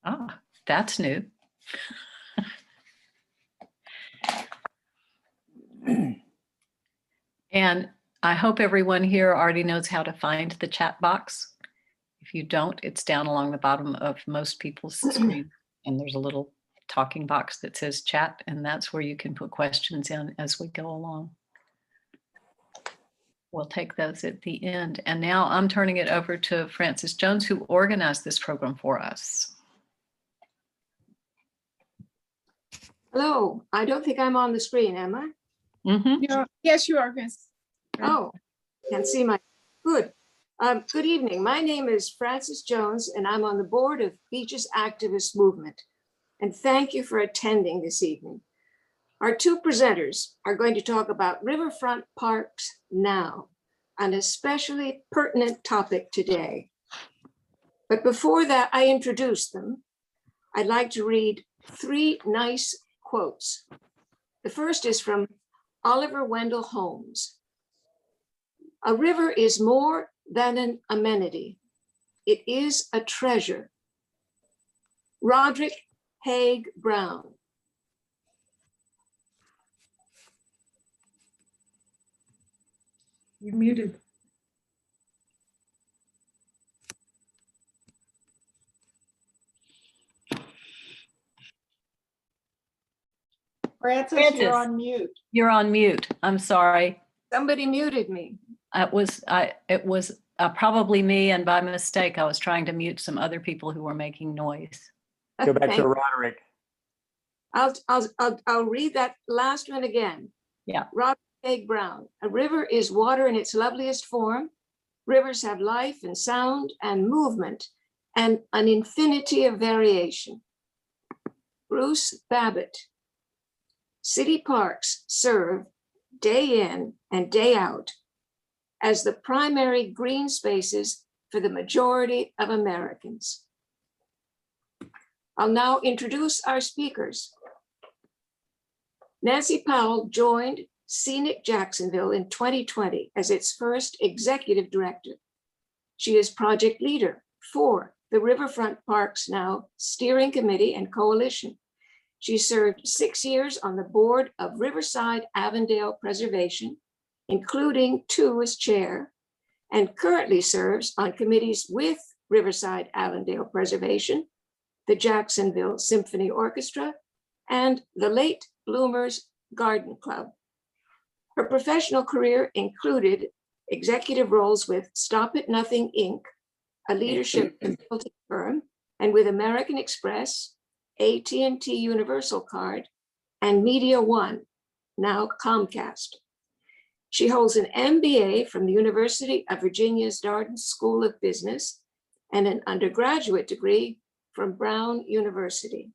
Ah, that's new. And I hope everyone here already knows how to find the chat box. If you don't, it's down along the bottom of most people's screen. And there's a little talking box that says chat, and that's where you can put questions in as we go along. We'll take those at the end. And now I'm turning it over to Frances Jones, who organized this program for us. Hello, I don't think I'm on the screen, am I? Mm-hmm. Yes, you are, Chris. Oh, can't see my, good. Good evening. My name is Frances Jones, and I'm on the board of Beaches Activist Movement. And thank you for attending this evening. Our two presenters are going to talk about riverfront parks now, an especially pertinent topic today. But before that, I introduce them. I'd like to read 3 nice quotes. The first is from Oliver Wendell Holmes. A river is more than an amenity. It is a treasure. Roderick Haig Brown. You're muted. Frances, you're on mute. You're on mute. I'm sorry. Somebody muted me. It was probably me, and by mistake, I was trying to mute some other people who were making noise. Go back to Roderick. I'll read that last one again. Yeah. Roderick Haig Brown. A river is water in its loveliest form. Rivers have life and sound and movement and an infinity of variation. Bruce Babbitt. City parks serve day in and day out as the primary green spaces for the majority of Americans. I'll now introduce our speakers. Nancy Powell joined Scenic Jacksonville in 2020 as its first executive director. She is project leader for the Riverfront Parks Now Steering Committee and Coalition. She served 6 years on the board of Riverside Avondale Preservation, including 2 as chair, and currently serves on committees with Riverside Avondale Preservation, the Jacksonville Symphony Orchestra, and the Late Bloomers Garden Club. Her professional career included executive roles with Stop at Nothing, Inc., a leadership consulting firm, and with American Express, AT&T Universal Card, and Media One, now Comcast. She holds an MBA from the University of Virginia's Darden School of Business and an undergraduate degree from Brown University.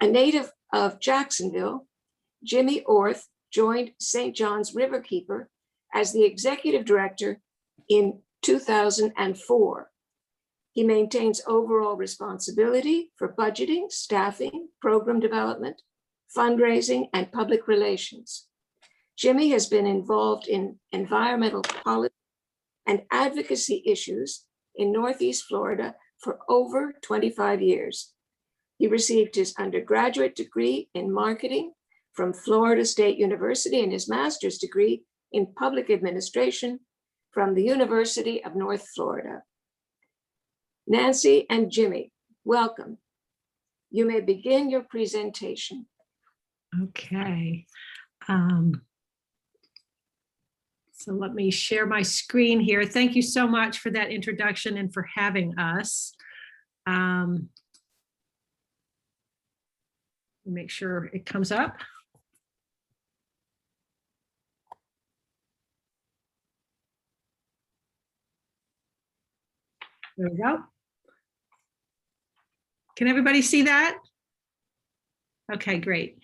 A native of Jacksonville, Jimmy Orth joined St. John's Riverkeeper as the executive director in 2004. He maintains overall responsibility for budgeting, staffing, program development, fundraising, and public relations. Jimmy has been involved in environmental policy and advocacy issues in Northeast Florida for over 25 years. He received his undergraduate degree in marketing from Florida State University and his master's degree in public administration from the University of North Florida. Nancy and Jimmy, welcome. You may begin your presentation. Okay. So let me share my screen here. Thank you so much for that introduction and for having us. Make sure it comes up. There we go. Can everybody see that? Okay, great.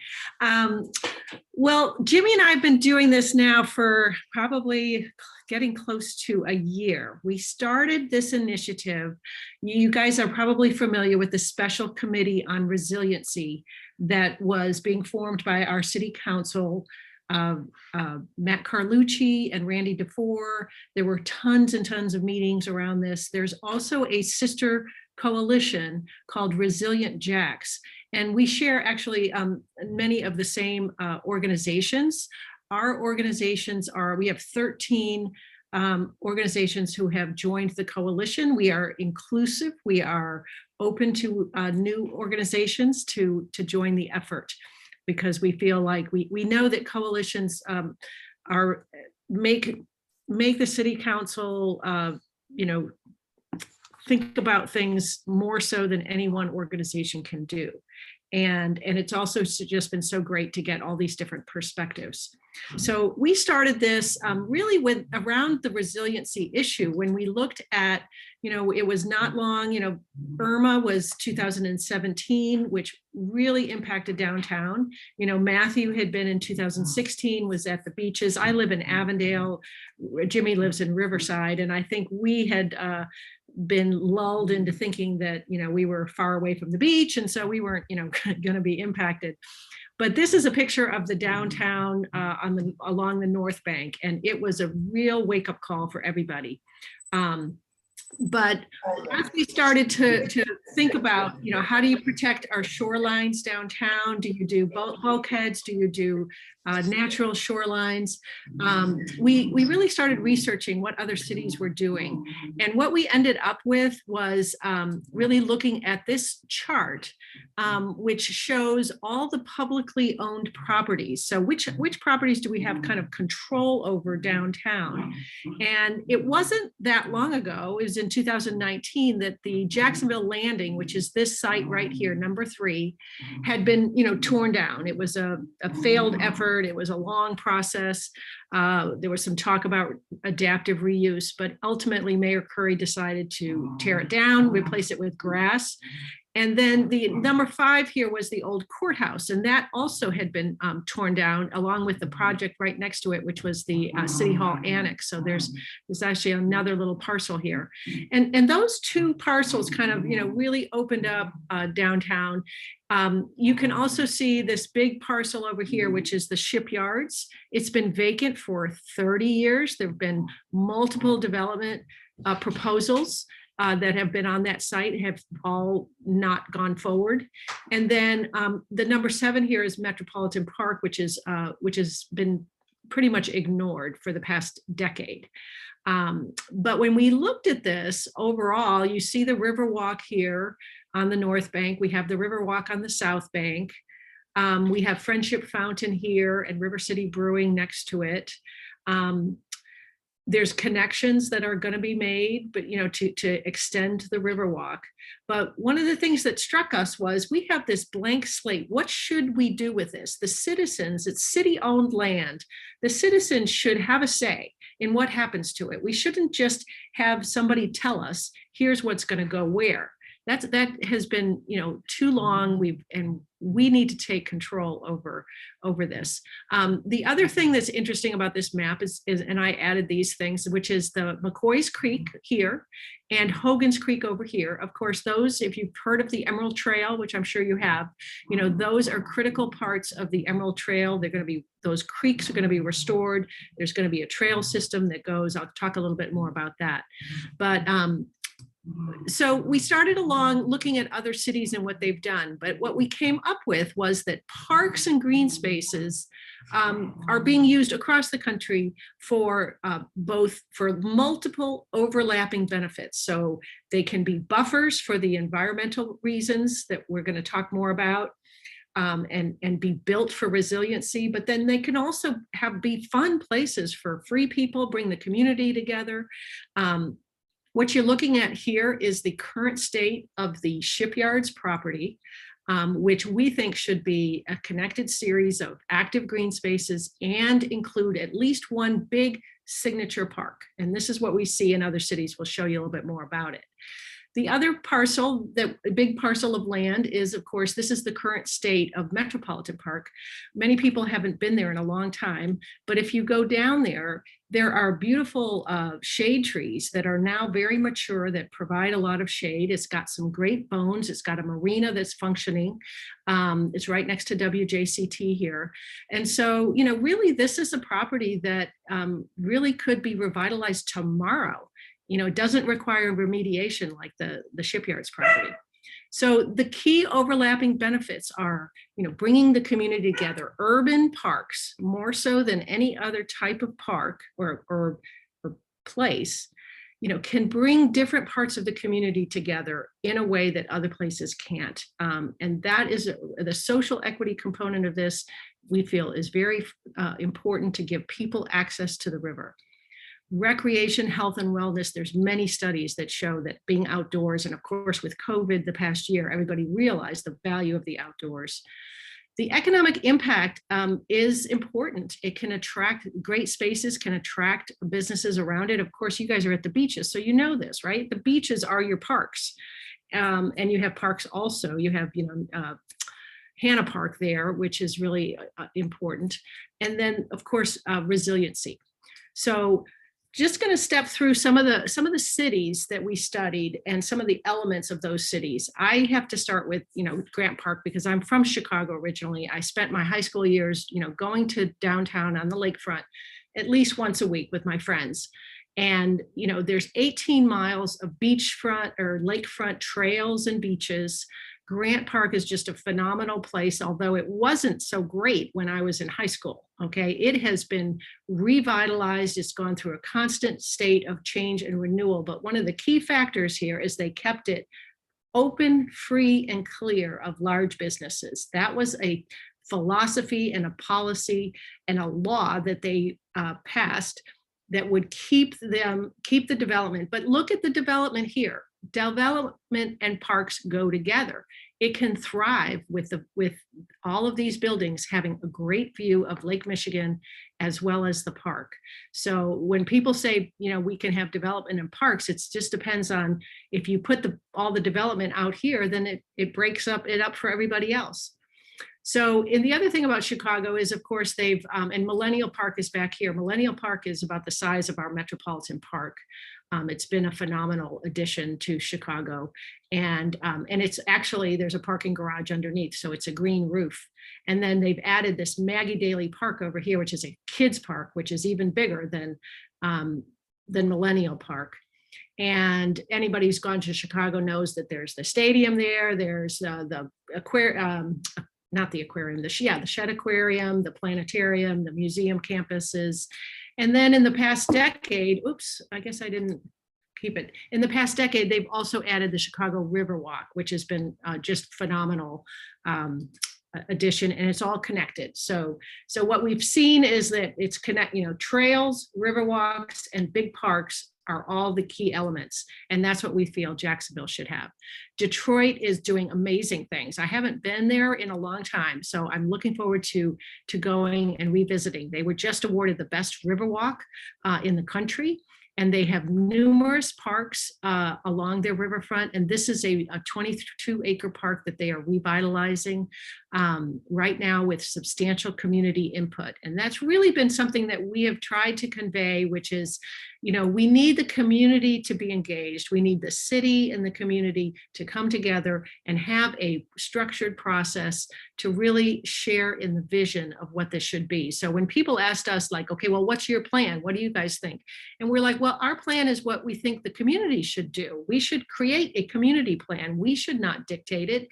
Well, Jimmy and I have been doing this now for probably getting close to a year. We started this initiative. You guys are probably familiar with the Special Committee on Resiliency that was being formed by our city council Matt Carlucci and Randy DeFore. There were tons and tons of meetings around this. There's also a sister coalition called Resilient Jacks. And we share actually many of the same organizations. Our organizations we have 13 organizations who have joined the coalition. We are inclusive. We are open to new organizations to join the effort, because we feel like we know that coalitions make the city council, think about things more so than any one organization can do. And it's also just been so great to get all these different perspectives. So we started this really around the resiliency issue, when we looked at, it was not long, Irma was 2017, which really impacted downtown. Matthew had been in 2016, was at the beaches. I live in Avondale. Jimmy lives in Riverside. And I think we had been lulled into thinking that, we were far away from the beach. And so we weren't, going to be impacted. But this is a picture of the downtown along the North Bank. And it was a real wake up call for everybody. But as we started to think about, how do you protect our shorelines downtown? Do you do bulkheads? Do you do natural shorelines? We really started researching what other cities were doing. And what we ended up with was really looking at this chart, which shows all the publicly owned properties. So which properties do we have kind of control over downtown? And it wasn't that long ago, it was in 2019, that the Jacksonville Landing, which is this site right here, number 3, had been, torn down. It was a failed effort. It was a long process. There was some talk about adaptive reuse, but ultimately Mayor Curry decided to tear it down, replace it with grass. And then the number 5 here was the old courthouse, and that also had been torn down, along with the project right next to it, which was the City Hall Annex. So there's actually another little parcel here. And those 2 parcels kind of, really opened up downtown. You can also see this big parcel over here, which is the shipyards. It's been vacant for 30 years. There have been multiple development proposals that have been on that site, have all not gone forward. And then the number 7 here is Metropolitan Park, which has been pretty much ignored for the past decade. But when we looked at this overall, you see the Riverwalk here on the North Bank. We have the Riverwalk on the South Bank. We have Friendship Fountain here and River City Brewing next to it. There's connections that are going to be made, but to extend the Riverwalk. But one of the things that struck us was we have this blank slate. What should we do with this? The citizens, it's city-owned land. The citizens should have a say in what happens to it. We shouldn't just have somebody tell us, here's what's going to go where. That has been, too long. We need to take control over this. The other thing that's interesting about this map is, and I added these things, which is the McCoy's Creek here and Hogan's Creek over here. Of course, those, if you've heard of the Emerald Trail, which I'm sure you have, those are critical parts of the Emerald Trail. Those creeks are going to be restored. There's going to be a trail system that goes. I'll talk a little bit more about that. But so we started along looking at other cities and what they've done, but what we came up with was that parks and green spaces are being used across the country for multiple overlapping benefits. So they can be buffers for the environmental reasons that we're going to talk more about, and be built for resiliency, but then they can also be fun places for free people, bring the community together. What you're looking at here is the current state of the shipyards property, which we think should be a connected series of active green spaces and include at least one big signature park. And this is what we see in other cities. We'll show you a little bit more about it. The other parcel, that a big parcel of land is, of course, this is the current state of Metropolitan Park. Many people haven't been there in a long time, but if you go down there, there are beautiful shade trees that are now very mature that provide a lot of shade. It's got some great bones. It's got a marina that's functioning. It's right next to WJCT here. And so, you know, really this is a property that really could be revitalized tomorrow. You know, it doesn't require remediation like the shipyard's property. So the key overlapping benefits are, you know, bringing the community together, urban parks, more so than any other type of park or place, you know, can bring different parts of the community together in a way that other places can't. And that is the social equity component of this, we feel is very important to give people access to the river. Recreation, health, and wellness, there's many studies that show that being outdoors, and of course with COVID the past year, everybody realized the value of the outdoors. The economic impact is important. It can attract great spaces, can attract businesses around it. Of course, you guys are at the beaches, so you know this, right? The beaches are your parks. And you have parks also. You have, you know, Hannah Park there, which is really important. And then, of course, resiliency. So just going to step through some of the cities that we studied and some of the elements of those cities. I have to start with, you know, Grant Park, because I'm from Chicago originally. I spent my high school years, you know, going to downtown on the lakefront at least once a week with my friends. And, you know, there's 18 miles of beachfront or lakefront trails and beaches. Grant Park is just a phenomenal place, although it wasn't so great when I was in high school, okay? It has been revitalized. It's gone through a constant state of change and renewal. But one of the key factors here is they kept it open, free, and clear of large businesses. That was a philosophy and a policy and a law that they passed that would keep the development. But look at the development here. Development and parks go together. It can thrive with all of these buildings having a great view of Lake Michigan as well as the park. So when people say, you know, we can have development in parks, it just depends on if you put all the development out here, then it breaks up for everybody else. So, and the other thing about Chicago is, of course, and Millennial Park is back here. Millennial Park is about the size of our Metropolitan Park. It's been a phenomenal addition to Chicago. And it's actually, there's a parking garage underneath, so it's a green roof. And then they've added this Maggie Daley Park over here, which is a kids park, which is even bigger than Millennial Park. And anybody who's gone to Chicago knows that there's the stadium there, there's the aquarium, not the aquarium, the Shed Aquarium, the planetarium, the museum campuses. And then in the past decade, oops, I guess I didn't keep it. In the past decade, they've also added the Chicago Riverwalk, which has been just phenomenal addition, and it's all connected. So what we've seen is that it's trails, riverwalks, and big parks are all the key elements. And that's what we feel Jacksonville should have. Detroit is doing amazing things. I haven't been there in a long time, so I'm looking forward to going and revisiting. They were just awarded the best Riverwalk in the country. And they have numerous parks along their riverfront. And this is a 22-acre park that they are revitalizing right now with substantial community input. And that's really been something that we have tried to convey, which is, you know, we need the community to be engaged. We need the city and the community to come together and have a structured process to really share in the vision of what this should be. So when people asked us like, okay, well, what's your plan? What do you guys think? And we're like, well, our plan is what we think the community should do. We should create a community plan. We should not dictate it,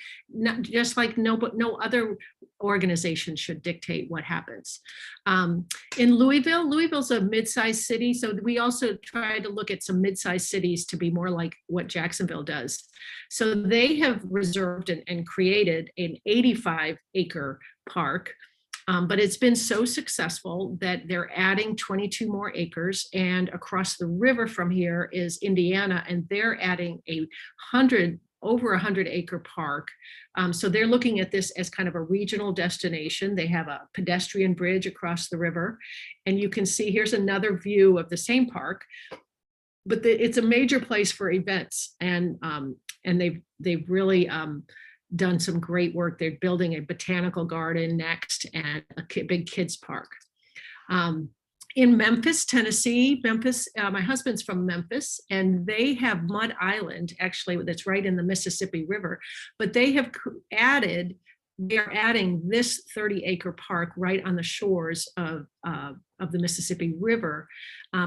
just like no other organization should dictate what happens. In Louisville's a mid-sized city, so we also try to look at some mid-sized cities to be more like what Jacksonville does. So they have reserved and created an 85-acre park, but it's been so successful that they're adding 22 more acres. And across the river from here is Indiana, and they're adding over 100-acre park. So they're looking at this as kind of a regional destination. They have a pedestrian bridge across the river. And you can see, here's another view of the same park. but it's a major place for events, and they've really done some great work. They're building a botanical garden next and a big kids park. In Memphis, Tennessee, my husband's from Memphis, and they have Mud Island, actually, that's right in the Mississippi River, but they are adding this 30-acre park right on the shores of the Mississippi River,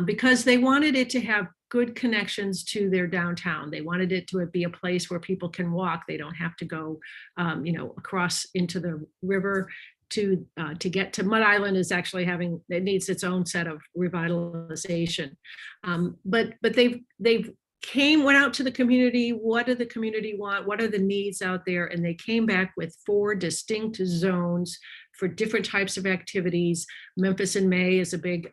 because they wanted it to have good connections to their downtown. They wanted it to be a place where people can walk. They don't have to go, across into the river to get to Mud Island. Is actually it needs its own set of revitalization. But they've went out to the community. What do the community want? What are the needs out there? And they came back with 4 distinct zones for different types of activities. Memphis in May is a big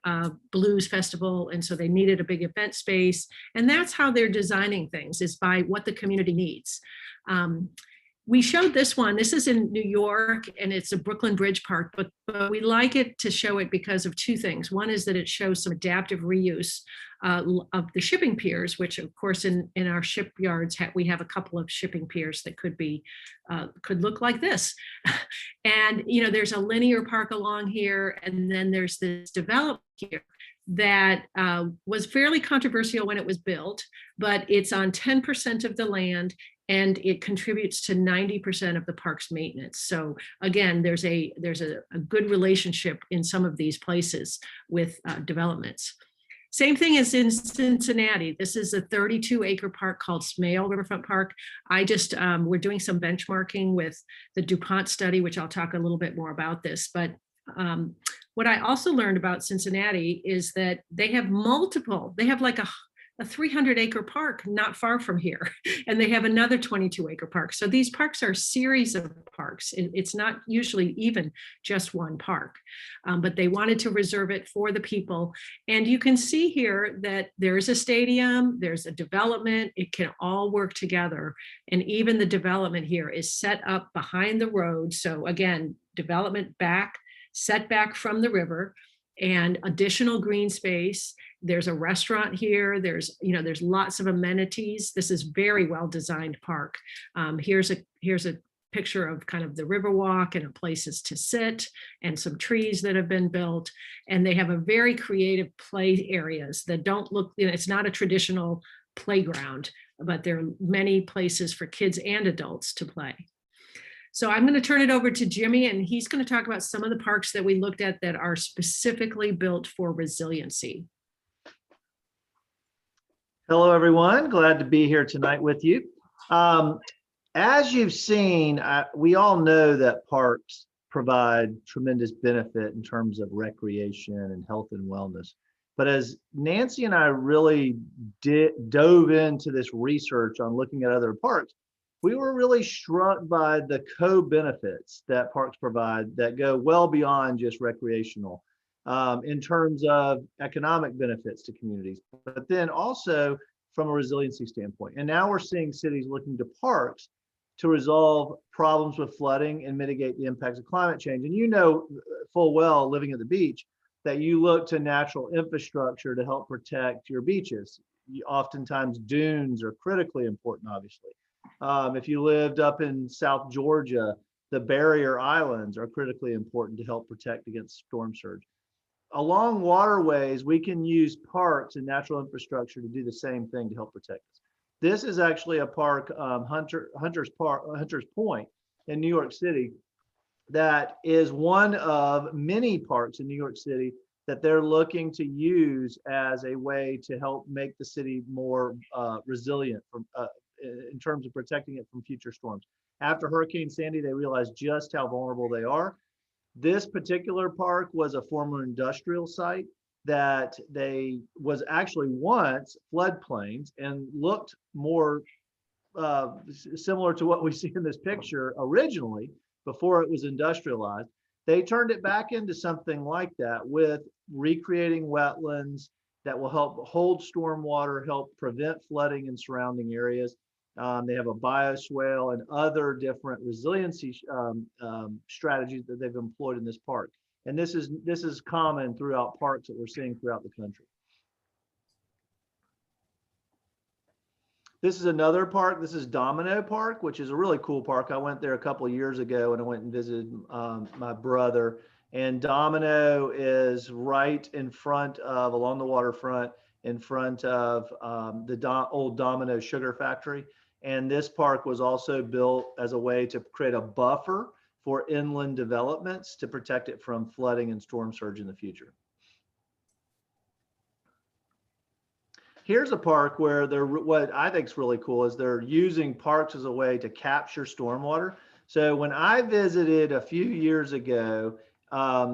blues festival, and so they needed a big event space. And that's how they're designing things, is by what the community needs. We showed this one. This is in New York, and it's a Brooklyn Bridge Park, but we like it to show it because of 2 things. One is that it shows some adaptive reuse of the shipping piers, which of course in our shipyards, we have a couple of shipping piers that could look like this. And, there's a linear park along here, and then there's this development here that was fairly controversial when it was built, but it's on 10% of the land, and it contributes to 90% of the park's maintenance. So again, there's a good relationship in some of these places with developments. Same thing as in Cincinnati. This is a 32-acre park called Smale Riverfront Park. We're doing some benchmarking with the DuPont study, which I'll talk a little bit more about this. But what I also learned about Cincinnati is that they have like a 300-acre park not far from here, and they have another 22-acre park. So these parks are a series of parks. It's not usually even just one park, but they wanted to reserve it for the people. And you can see here that there's a stadium, there's a development, it can all work together. And even the development here is set up behind the road. So again, development set back from the river, and additional green space. There's a restaurant here. There's lots of amenities. This is very well designed park. Here's a picture of kind of the Riverwalk and places to sit, and some trees that have been built. And they have a very creative play areas that don't look, it's not a traditional playground, but there are many places for kids and adults to play. So I'm going to turn it over to Jimmy, and he's going to talk about some of the parks that we looked at that are specifically built for resiliency. Hello, everyone. Glad to be here tonight with you. As you've seen, we all know that parks provide tremendous benefit in terms of recreation and health and wellness. But as Nancy and I really dove into this research on looking at other parks, we were really struck by the co-benefits that parks provide that go well beyond just recreational in terms of economic benefits to communities, but then also from a resiliency standpoint. And now we're seeing cities looking to parks to resolve problems with flooding and mitigate the impacts of climate change. And you know full well, living at the beach, that you look to natural infrastructure to help protect your beaches. Oftentimes dunes are critically important, obviously. If you lived up in South Georgia, the barrier islands are critically important to help protect against storm surge. Along waterways, we can use parks and natural infrastructure to do the same thing to help protect us. This is actually a park, Hunter's Point in New York City, that is one of many parks in New York City that they're looking to use as a way to help make the city more resilient in terms of protecting it from future storms. After Hurricane Sandy, they realized just how vulnerable they are. This particular park was a former industrial site that was actually once floodplains and looked more similar to what we see in this picture originally before it was industrialized. They turned it back into something like that with recreating wetlands that will help hold stormwater, help prevent flooding in surrounding areas. They have a bioswale and other different resiliency strategies that they've employed in this park. And this is common throughout parks that we're seeing throughout the country. This is another park. This is Domino Park, which is a really cool park. I went there a couple of years ago and I went and visited my brother. And Domino is right in front of, along the waterfront, in front of the old Domino Sugar Factory. And this park was also built as a way to create a buffer for inland developments to protect it from flooding and storm surge in the future. Here's a park where they're, what I think is really cool is they're using parks as a way to capture stormwater. So when I visited a few years ago,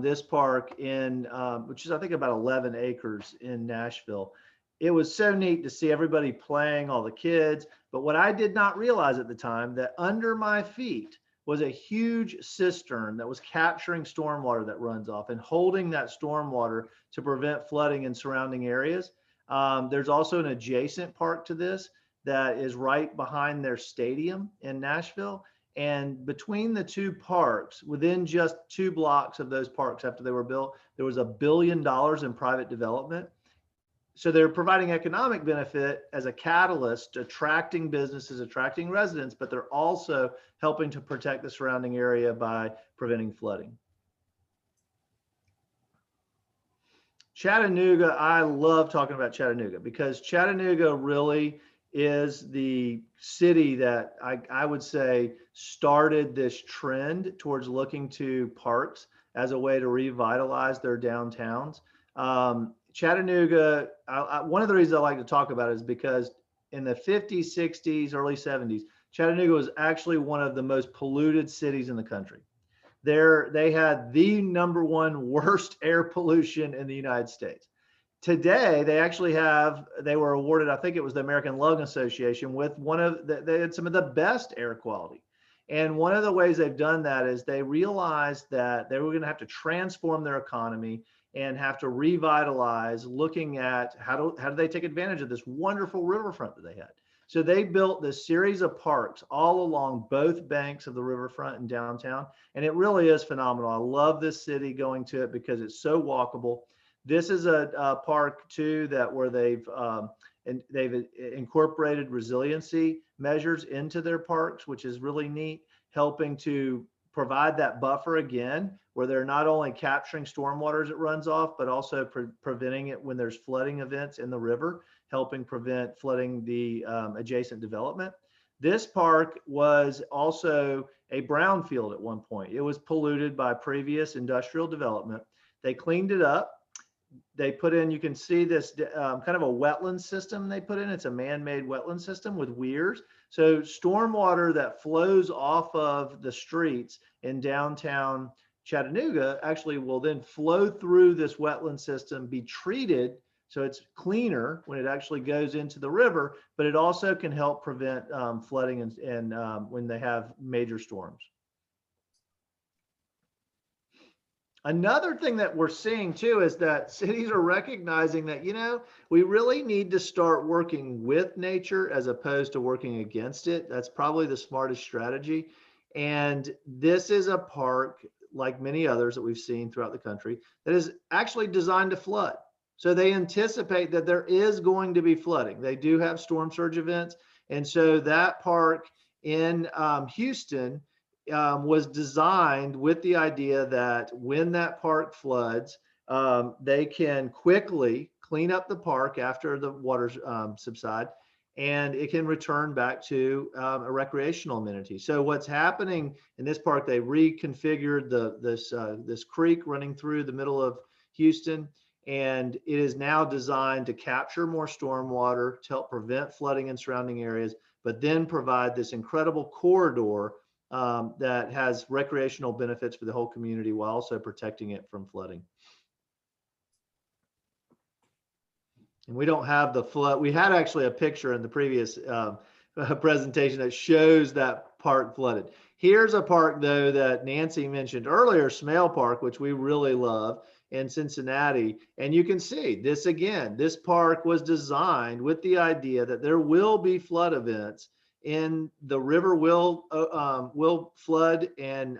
this park in, which is I think about 11 acres in Nashville, it was so neat to see everybody playing, all the kids. But what I did not realize at the time, that under my feet was a huge cistern that was capturing stormwater that runs off and holding that stormwater to prevent flooding in surrounding areas. There's also an adjacent park to this that is right behind their stadium in Nashville. And between the two parks, within just 2 blocks of those parks after they were built, there was $1 billion in private development. So they're providing economic benefit as a catalyst, attracting businesses, attracting residents, but they're also helping to protect the surrounding area by preventing flooding. Chattanooga, I love talking about Chattanooga because Chattanooga really is the city that I would say started this trend towards looking to parks as a way to revitalize their downtowns. Chattanooga, one of the reasons I like to talk about it is because in the 50s, 60s, early 70s, Chattanooga was actually one of the most polluted cities in the country. They had the #1 worst air pollution in the United States. Today, they were awarded, I think it was the American Lung Association, with they had some of the best air quality. And one of the ways they've done that is they realized that they were going to have to transform their economy and have to revitalize, looking at how do they take advantage of this wonderful riverfront that they had. So they built this series of parks all along both banks of the riverfront in downtown. And it really is phenomenal. I love this city, going to it because it's so walkable. This is a park too where they've incorporated resiliency measures into their parks, which is really neat, helping to provide that buffer again, where they're not only capturing stormwater as it runs off, but also preventing it when there's flooding events in the river, helping prevent flooding the adjacent development. This park was also a brownfield at one point. It was polluted by previous industrial development. They cleaned it up. They put in, you can see this kind of a wetland system they put in. It's a man-made wetland system with weirs. So stormwater that flows off of the streets in downtown Chattanooga actually will then flow through this wetland system, be treated so it's cleaner when it actually goes into the river, but it also can help prevent flooding and when they have major storms. Another thing that we're seeing too is that cities are recognizing that, we really need to start working with nature as opposed to working against it. That's probably the smartest strategy. And this is a park, like many others that we've seen throughout the country, that is actually designed to flood. So they anticipate that there is going to be flooding. They do have storm surge events. And so that park in Houston was designed with the idea that when that park floods, they can quickly clean up the park after the waters subside, and it can return back to a recreational amenity. So what's happening in this park, they reconfigured this creek running through the middle of Houston, and it is now designed to capture more stormwater to help prevent flooding in surrounding areas, but then provide this incredible corridor that has recreational benefits for the whole community while also protecting it from flooding. And we don't have the flood. We had actually a picture in the previous presentation that shows that park flooded. Here's a park though that Nancy mentioned earlier, Smale Park, which we really love in Cincinnati. And you can see this again, this park was designed with the idea that there will be flood events, and the river will flood and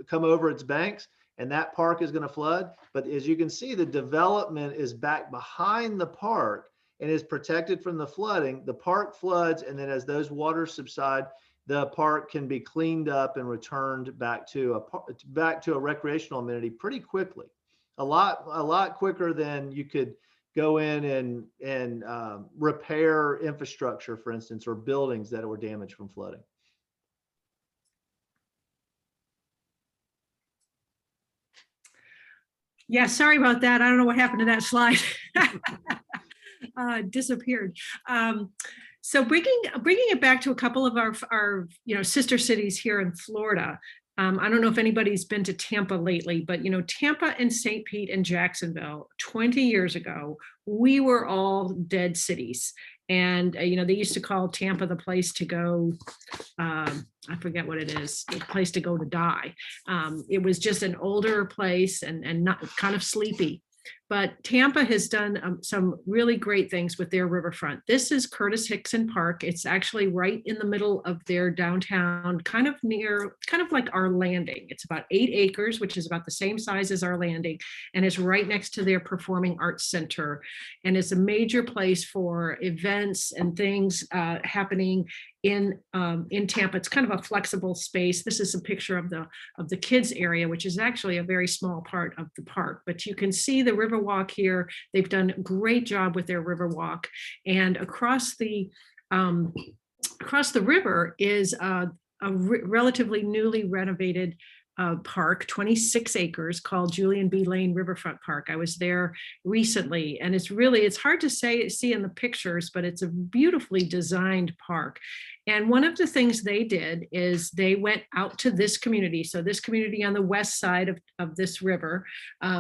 come over its banks, and that park is going to flood. But as you can see, the development is back behind the park, and is protected from the flooding. The park floods, and then as those waters subside, the park can be cleaned up and returned back to a recreational amenity pretty quickly. A lot quicker than you could go in and repair infrastructure, for instance, or buildings that were damaged from flooding. Yeah, sorry about that. I don't know what happened to that slide. Disappeared. So bringing it back to a couple of our sister cities here in Florida. I don't know if anybody's been to Tampa lately, but Tampa and St. Pete and Jacksonville 20 years ago, we were all dead cities. And, they used to call Tampa the place to go. I forget what it is, the place to go to die. It was just an older place and not kind of sleepy. But Tampa has done some really great things with their riverfront. This is Curtis Hickson Park. It's actually right in the middle of their downtown, kind of like our landing. It's about 8 acres, which is about the same size as our landing. And it's right next to their Performing Arts Center. And it's a major place for events and things happening in Tampa. It's kind of a flexible space. This is a picture of the kids area, which is actually a very small part of the park, but you can see the Riverwalk here. They've done a great job with their Riverwalk, and across the river is a relatively newly renovated park, 26 acres, called Julian B. Lane Riverfront Park. I was there recently, and it's hard to see in the pictures, but it's a beautifully designed park. And one of the things they did is they went out to this community. So this community on the west side of this river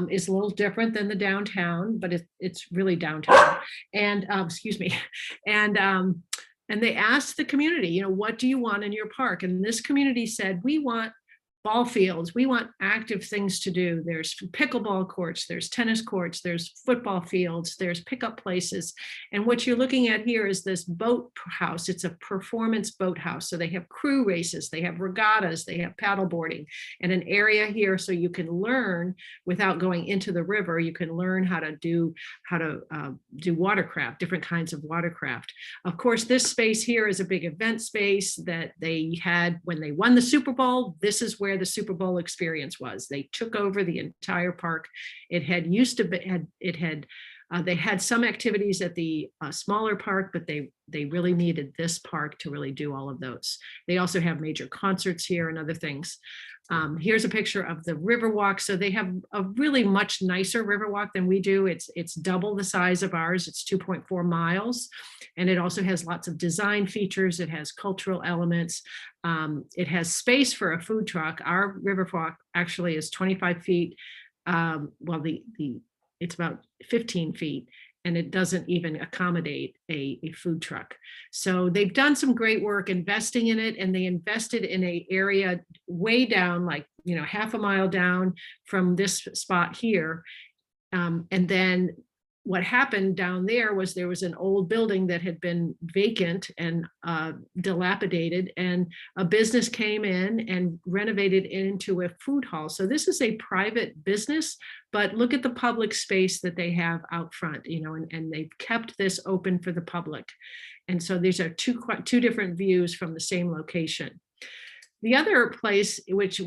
is a little different than the downtown, but it's really downtown. And excuse me. And they asked the community, what do you want in your park? And this community said, we want ball fields. We want active things to do. There's pickleball courts, there's tennis courts, there's football fields, there's pickup places. And what you're looking at here is this boat house. It's a performance boat house. So they have crew races, they have regattas, they have paddleboarding, and an area here so you can learn without going into the river. You can learn how to do watercraft, different kinds of watercraft. Of course, this space here is a big event space that they had when they won the Super Bowl. This is where the Super Bowl experience was. They took over the entire park. It had used to be, they had some activities at the smaller park, but they really needed this park to really do all of those. They also have major concerts here and other things. Here's a picture of the Riverwalk. So they have a really much nicer Riverwalk than we do. It's double the size of ours. It's 2.4 miles. And it also has lots of design features. It has cultural elements. It has space for a food truck. Our Riverwalk actually is 25 feet. Well, it's about 15 feet, and it doesn't even accommodate a food truck. So they've done some great work investing in it, and they invested in an area way down, like, half a mile down from this spot here. And then what happened down there was an old building that had been vacant and dilapidated, and a business came in and renovated it into a food hall. So this is a private business, but look at the public space that they have out front, and they've kept this open for the public. And so these are two different views from the same location. The other place, which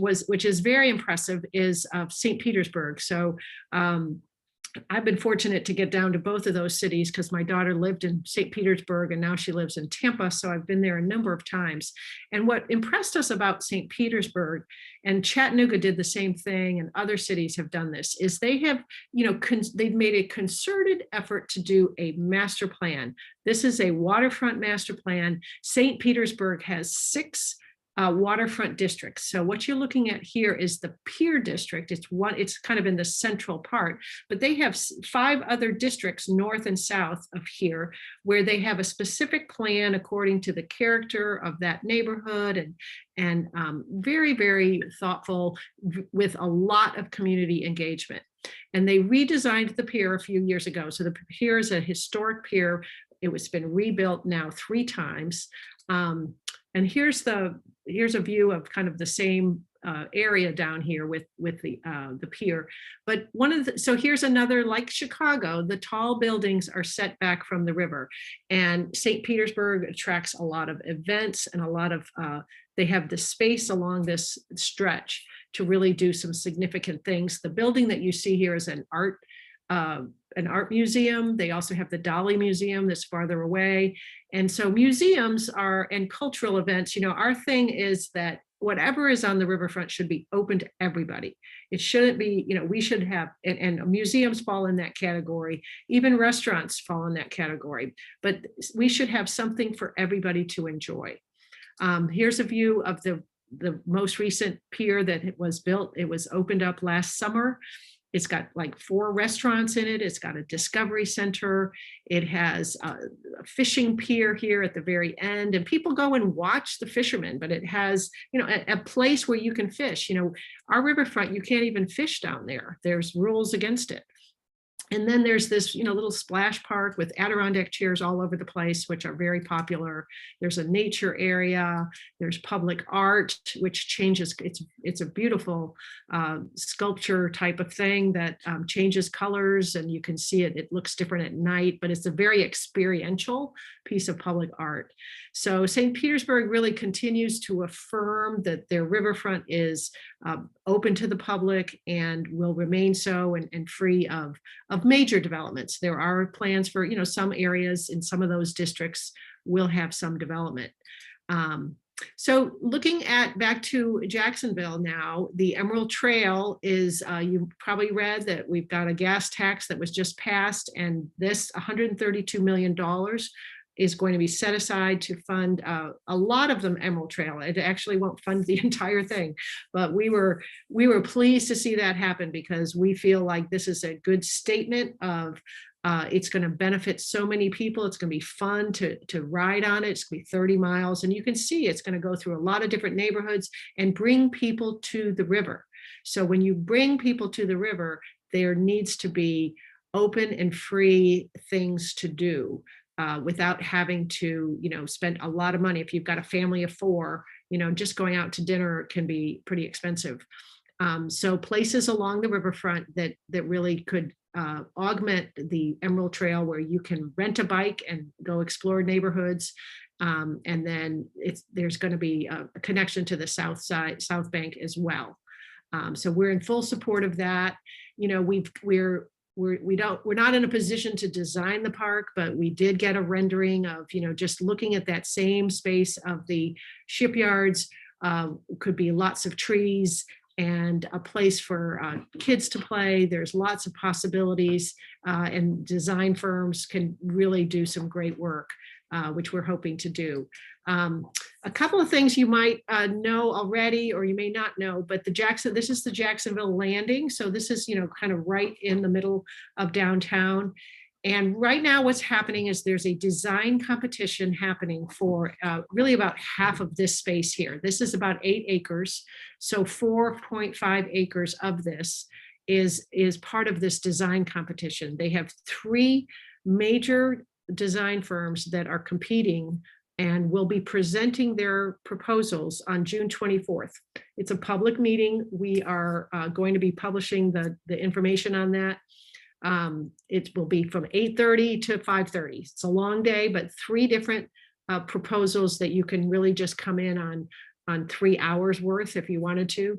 is very impressive, is St. Petersburg. So I've been fortunate to get down to both of those cities because my daughter lived in St. Petersburg and now she lives in Tampa. So I've been there a number of times. And what impressed us about St. Petersburg, and Chattanooga did the same thing, and other cities have done this, is they have, they've made a concerted effort to do a master plan. This is a waterfront master plan. St. Petersburg has 6 waterfront districts. So what you're looking at here is the Pier District. It's kind of in the central part, but they have 5 other districts north and south of here where they have a specific plan according to the character of that neighborhood, and very, very thoughtful with a lot of community engagement. And they redesigned the pier a few years ago. So the pier is a historic pier. It's been rebuilt now 3 times. And here's a view of kind of the same area down here with the pier. But so here's another, like Chicago, the tall buildings are set back from the river, and St. Petersburg attracts a lot of events and a lot of they have the space along this stretch to really do some significant things. The building that you see here is an art museum. They also have the Dolly Museum that's farther away. And so museums and cultural events, our thing is that whatever is on the riverfront should be open to everybody. It shouldn't be, we should have, and museums fall in that category, even restaurants fall in that category, but we should have something for everybody to enjoy. Here's a view of the most recent pier that was built. It was opened up last summer. It's got like 4 restaurants in it. It's got a discovery center. It has a fishing pier here at the very end, and people go and watch the fishermen, but it has, a place where you can fish. Our riverfront, you can't even fish down there. There's rules against it. And then there's this, little splash park with Adirondack chairs all over the place, which are very popular. There's a nature area. There's public art, which changes. It's a beautiful sculpture type of thing that changes colors, and you can see it. It looks different at night, but it's a very experiential piece of public art. So St. Petersburg really continues to affirm that their riverfront is open to the public and will remain so, and free of major developments. There are plans for, some areas in some of those districts will have some development. So looking back to Jacksonville now, the Emerald Trail is, you probably read that we've got a gas tax that was just passed, and this $132 million is going to be set aside to fund a lot of them Emerald Trail. It actually won't fund the entire thing, but we were pleased to see that happen, because we feel like this is a good statement of it's going to benefit so many people. It's going to be fun to ride on it. It's going to be 30 miles, and you can see it's going to go through a lot of different neighborhoods and bring people to the river. So when you bring people to the river, there needs to be open and free things to do. Without having to, spend a lot of money. If you've got a family of 4, just going out to dinner can be pretty expensive. So places along the riverfront that really could augment the Emerald Trail, where you can rent a bike and go explore neighborhoods. And then there's going to be a connection to the South Bank as well. So we're in full support of that. We're not in a position to design the park, but we did get a rendering of, just looking at that same space of the shipyards. Could be lots of trees and a place for kids to play. There's lots of possibilities, and design firms can really do some great work, which we're hoping to do. A couple of things you might know already, or you may not know, but this is the Jacksonville Landing. So this is, kind of right in the middle of downtown. And right now what's happening is there's a design competition happening for really about half of this space here. This is about 8 acres. So 4.5 acres of this is part of this design competition. They have 3 major design firms that are competing and will be presenting their proposals on June 24th. It's a public meeting. We are going to be publishing the information on that. It will be from 8:30 to 5:30. It's a long day, but 3 different proposals that you can really just come in on 3 hours worth if you wanted to.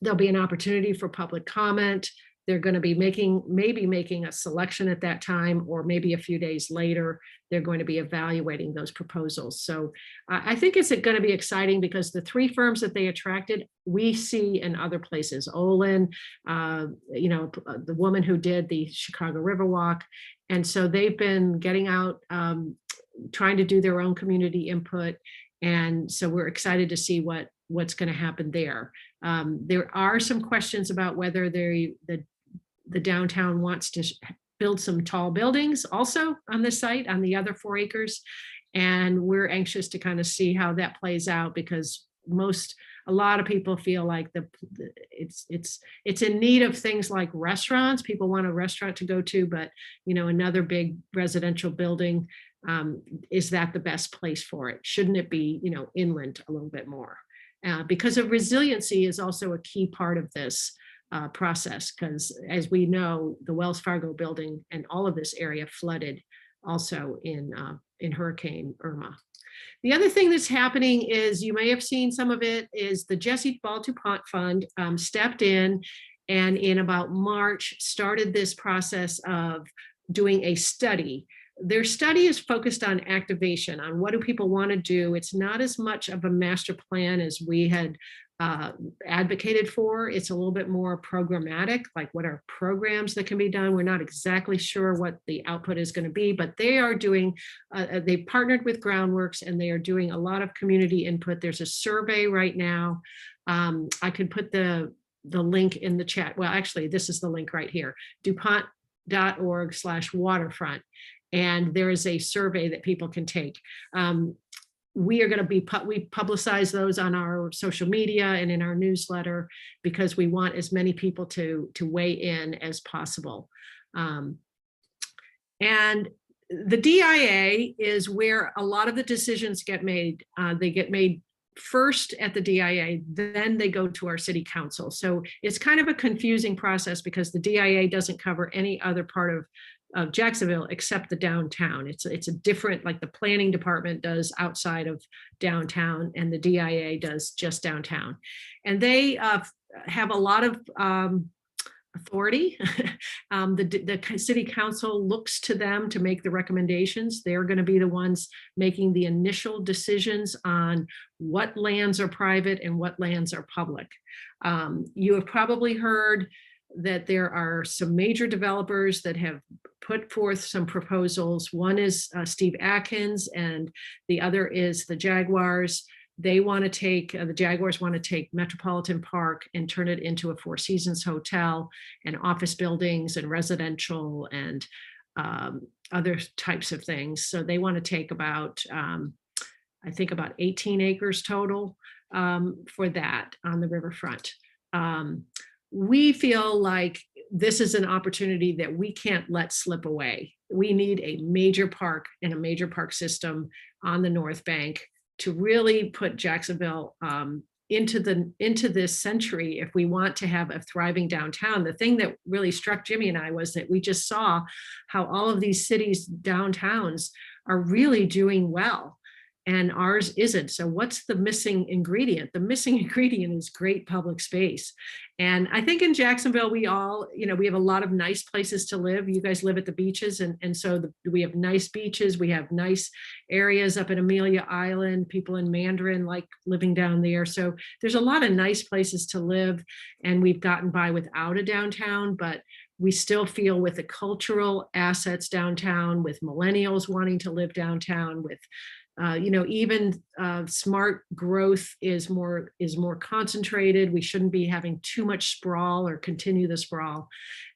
There'll be an opportunity for public comment. They're going to be maybe making a selection at that time, or maybe a few days later, they're going to be evaluating those proposals. So I think it's going to be exciting, because the 3 firms that they attracted, we see in other places. Olin, the woman who did the Chicago Riverwalk. And so they've been getting out, trying to do their own community input. And so we're excited to see what's going to happen there. There are some questions about whether the downtown wants to build some tall buildings also on this site, on the other 4 acres. And we're anxious to kind of see how that plays out, because a lot of people feel like it's in need of things like restaurants. People want a restaurant to go to, but another big residential building, is that the best place for it? Shouldn't it be, inland a little bit more? because of resiliency is also a key part of this process, because as we know, the Wells Fargo building and all of this area flooded also in Hurricane Irma. The other thing that's happening is, you may have seen some of it, is the Jesse Ball DuPont Fund stepped in and in about March started this process of doing a study. Their study is focused on activation, on what do people want to do. It's not as much of a master plan as we had advocated for. It's a little bit more programmatic, like what are programs that can be done. We're not exactly sure what the output is going to be, but they are doing, they partnered with Groundworks and they are doing a lot of community input. There's a survey right now. I could put the link in the chat. Well, actually, this is the link right here, DuPont.org/waterfront. And there is a survey that people can take. We are going to be, we publicize those on our social media and in our newsletter, because we want as many people to weigh in as possible. And the DIA is where a lot of the decisions get made. They get made first at the DIA, then they go to our city council. So it's kind of a confusing process because the DIA doesn't cover any other part of Jacksonville except the downtown. It's a different, like the planning department does outside of downtown and the DIA does just downtown. And they have a lot of authority. The city council looks to them to make the recommendations. They're going to be the ones making the initial decisions on what lands are private and what lands are public. You have probably heard that there are some major developers that have put forth some proposals. One is Steve Atkins and the other is the Jaguars. They want to take, the Jaguars want to take Metropolitan Park and turn it into a Four Seasons hotel and office buildings and residential and other types of things. So they want to take about, I think about 18 acres total for that on the riverfront. We feel like this is an opportunity that we can't let slip away. We need a major park and a major park system on the North Bank to really put Jacksonville into this century if we want to have a thriving downtown. The thing that really struck Jimmy and I was that we just saw how all of these cities' downtowns are really doing well and ours isn't. So what's the missing ingredient? The missing ingredient is great public space. And I think in Jacksonville, we all, we have a lot of nice places to live. You guys live at the beaches. And so we have nice beaches. We have nice areas up in Amelia Island. People in Mandarin like living down there. So there's a lot of nice places to live. And we've gotten by without a downtown, but we still feel with the cultural assets downtown, with millennials wanting to live downtown, with even smart growth is more concentrated. We shouldn't be having too much sprawl or continue the sprawl.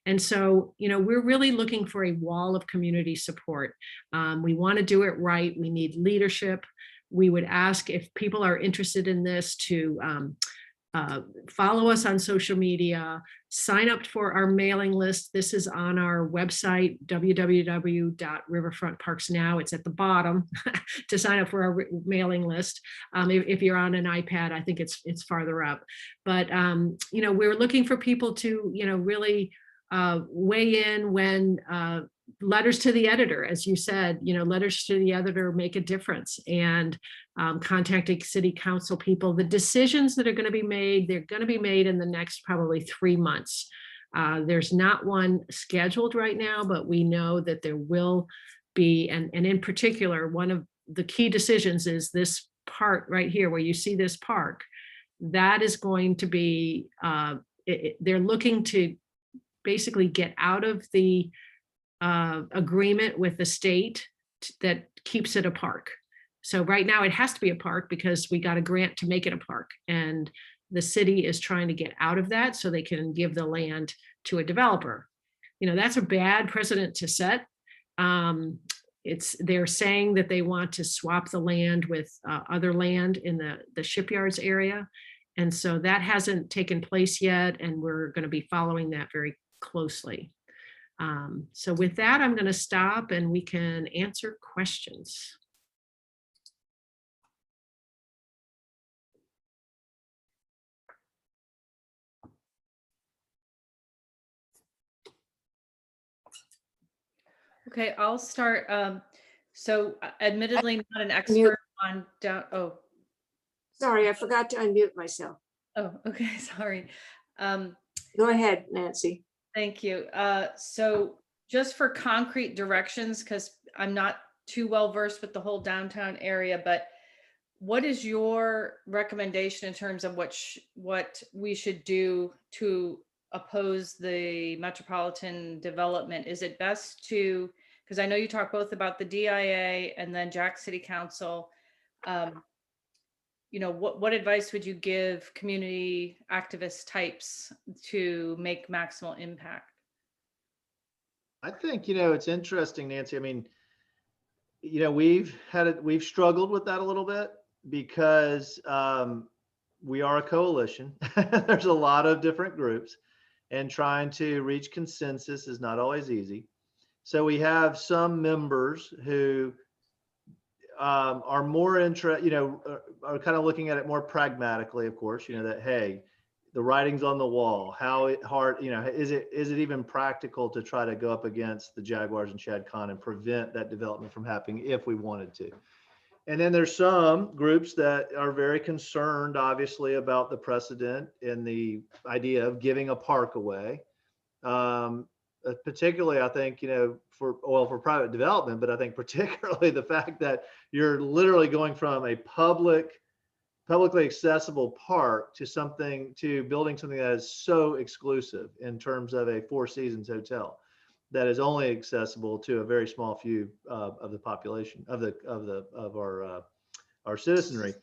And so, we're really looking for a wall of community support. We want to do it right. We need leadership. We would ask if people are interested in this to follow us on social media, sign up for our mailing list. This is on our website, www.riverfrontparksnow. It's at the bottom to sign up for our mailing list. If you're on an iPad, I think it's farther up. But, we're looking for people to, really weigh in when letters to the editor, as you said, letters to the editor make a difference, and contacting city council people. The decisions that are going to be made, they're going to be made in the next probably 3 months. There's not one scheduled right now, but we know that there will be, and in particular, one of the key decisions is this part right here where you see this park. That is going to be, they're looking to basically get out of the agreement with the state that keeps it a park. So right now it has to be a park because we got a grant to make it a park, and the city is trying to get out of that so they can give the land to a developer. That's a bad precedent to set. They're saying that they want to swap the land with other land in the shipyards area. And so that hasn't taken place yet, and we're going to be following that very closely. So with that, I'm going to stop and we can answer questions. Okay, I'll start. So admittedly not an expert on down, Sorry, I forgot to unmute myself. okay, sorry. Go ahead, Nancy. Thank you. So just for concrete directions, because I'm not too well versed with the whole downtown area, but what is your recommendation in terms of what we should do to oppose the metropolitan development? Is it best to, because I know you talk both about the DIA and then Jack City Council. What advice would you give community activist types to make maximal impact? I think, it's interesting, Nancy. I mean, we've struggled with that a little bit because we are a coalition. There's a lot of different groups, and trying to reach consensus is not always easy. So we have some members who are more interested, are kind of looking at it more pragmatically, of course, that, hey, the writing's on the wall. How hard, is it even practical to try to go up against the Jaguars and Chad Khan and prevent that development from happening if we wanted to? And then there's some groups that are very concerned, obviously, about the precedent and the idea of giving a park away. Particularly, I think, for private development, but I think particularly the fact that you're literally going from a publicly accessible park to building something that is so exclusive in terms of a Four Seasons hotel that is only accessible to a very small few of the population of our citizenry.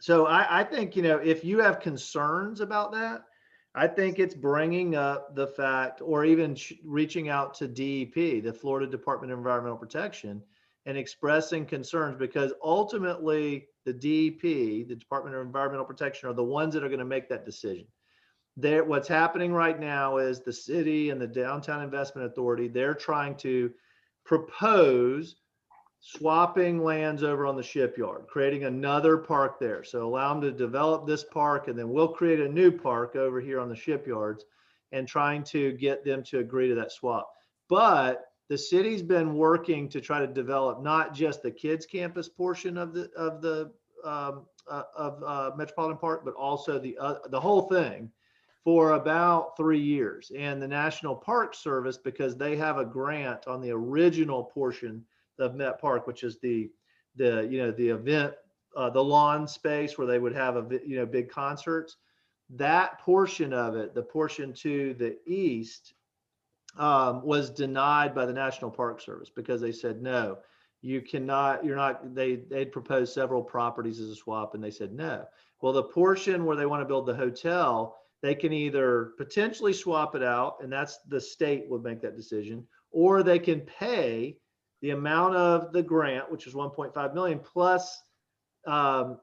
So I think, if you have concerns about that, I think it's bringing up the fact, or even reaching out to DEP, the Florida Department of Environmental Protection, and expressing concerns, because ultimately the DEP, the Department of Environmental Protection, are the ones that are going to make that decision. What's happening right now is the city and the Downtown Investment Authority, they're trying to propose swapping lands over on the shipyard, creating another park there. So allow them to develop this park, and then we'll create a new park over here on the shipyards, and trying to get them to agree to that swap. But the city's been working to try to develop not just the kids campus portion of Metropolitan Park, but also the whole thing for about 3 years. And the National Park Service, because they have a grant on the original portion of Met Park, which is the event, the lawn space where they would have big concerts. That portion of it, the portion to the east, was denied by the National Park Service because they said, no, you cannot, they'd proposed several properties as a swap, and they said no. Well, the portion where they want to build the hotel, they can either potentially swap it out, and that's the state would make that decision, or they can pay the amount of the grant, which is 1.5 million, plus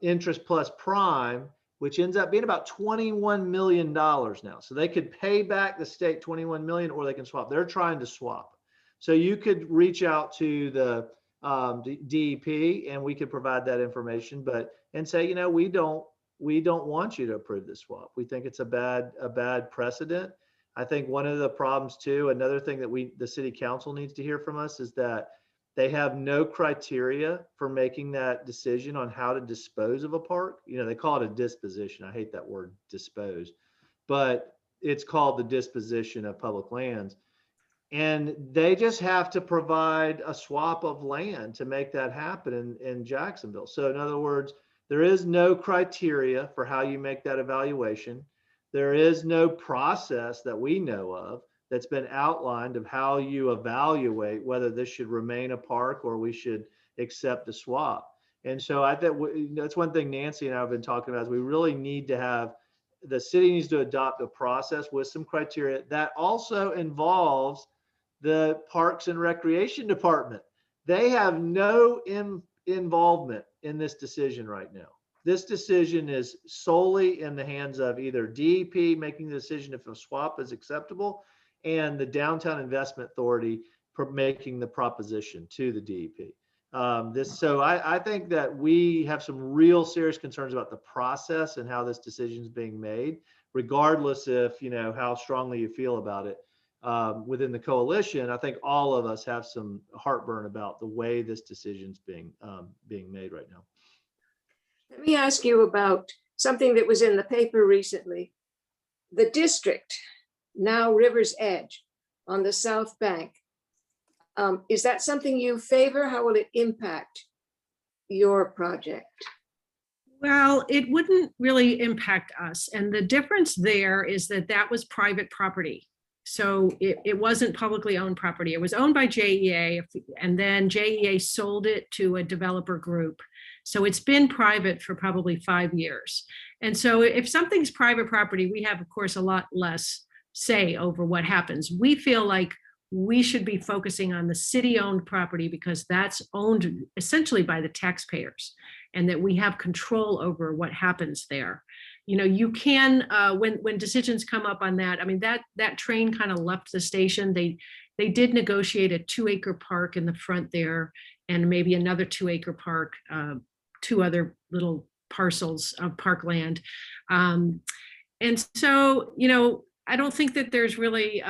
interest plus prime, which ends up being about $21 million now. So they could pay back the state 21 million, or they can swap. They're trying to swap. So you could reach out to the DEP, and we could provide that information, and say, we don't want you to approve this swap. We think it's a bad precedent. I think one of the problems too, another thing that the city council needs to hear from us, is that they have no criteria for making that decision on how to dispose of a park. They call it a disposition. I hate that word, dispose, but it's called the disposition of public lands. And they just have to provide a swap of land to make that happen in Jacksonville. So in other words, there is no criteria for how you make that evaluation. There is no process that we know of that's been outlined of how you evaluate whether this should remain a park or we should accept the swap. And so I think that's one thing Nancy and I have been talking about, is we really need to have, the city needs to adopt a process with some criteria that also involves the Parks and Recreation Department. They have no involvement in this decision right now. This decision is solely in the hands of either DEP making the decision if a swap is acceptable, and the Downtown Investment Authority making the proposition to the DEP. So I think that we have some real serious concerns about the process and how this decision is being made, regardless if, how strongly you feel about it. within the coalition, I think all of us have some heartburn about the way this decision's being made right now. Let me ask you about something that was in the paper recently. The district, now River's Edge on the south bank. Is that something you favor? How will it impact your project? Well, it wouldn't really impact us. And the difference there is that that was private property. So it wasn't publicly owned property. It was owned by JEA, and then JEA sold it to a developer group. So it's been private for probably 5 years. And so if something's private property, we have, of course, a lot less say over what happens. We feel like we should be focusing on the city-owned property because that's owned essentially by the taxpayers, and that we have control over what happens there. You know, you can, when decisions come up on that, I mean, that train kind of left the station. They did negotiate a 2-acre park in the front there, and maybe another 2-acre park, 2 other little parcels of parkland. And so, you know, I don't think that there's really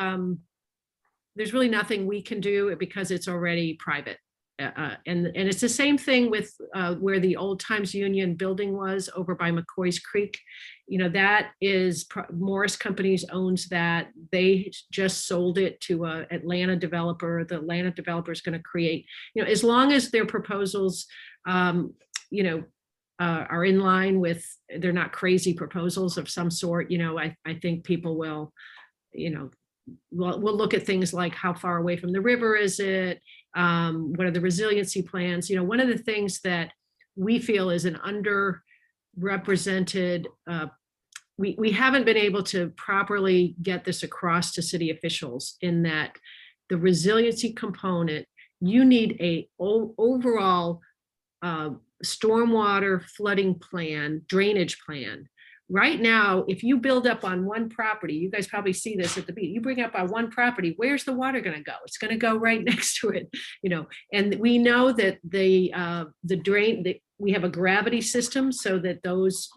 nothing we can do because it's already private. And it's the same thing with where the Old Times Union building was over by McCoy's Creek. You know, that is Morris Companies owns that. They just sold it to a Atlanta developer. The Atlanta developer is going to create, you know, as long as their proposals, you know, are in line with, they're not crazy proposals of some sort, you know, I think people will, you know, we'll look at things like how far away from the river is it? What are the resiliency plans? You know, one of the things that we feel is an underrepresented, we haven't been able to properly get this across to city officials, in that the resiliency component, you need a overall stormwater flooding plan, drainage plan. Right now, if you build up on one property, you guys probably see this at the beach, you bring up on one property, where's the water going to go? It's going to go right next to it, you know. And we know that the drain, we have a gravity system so that those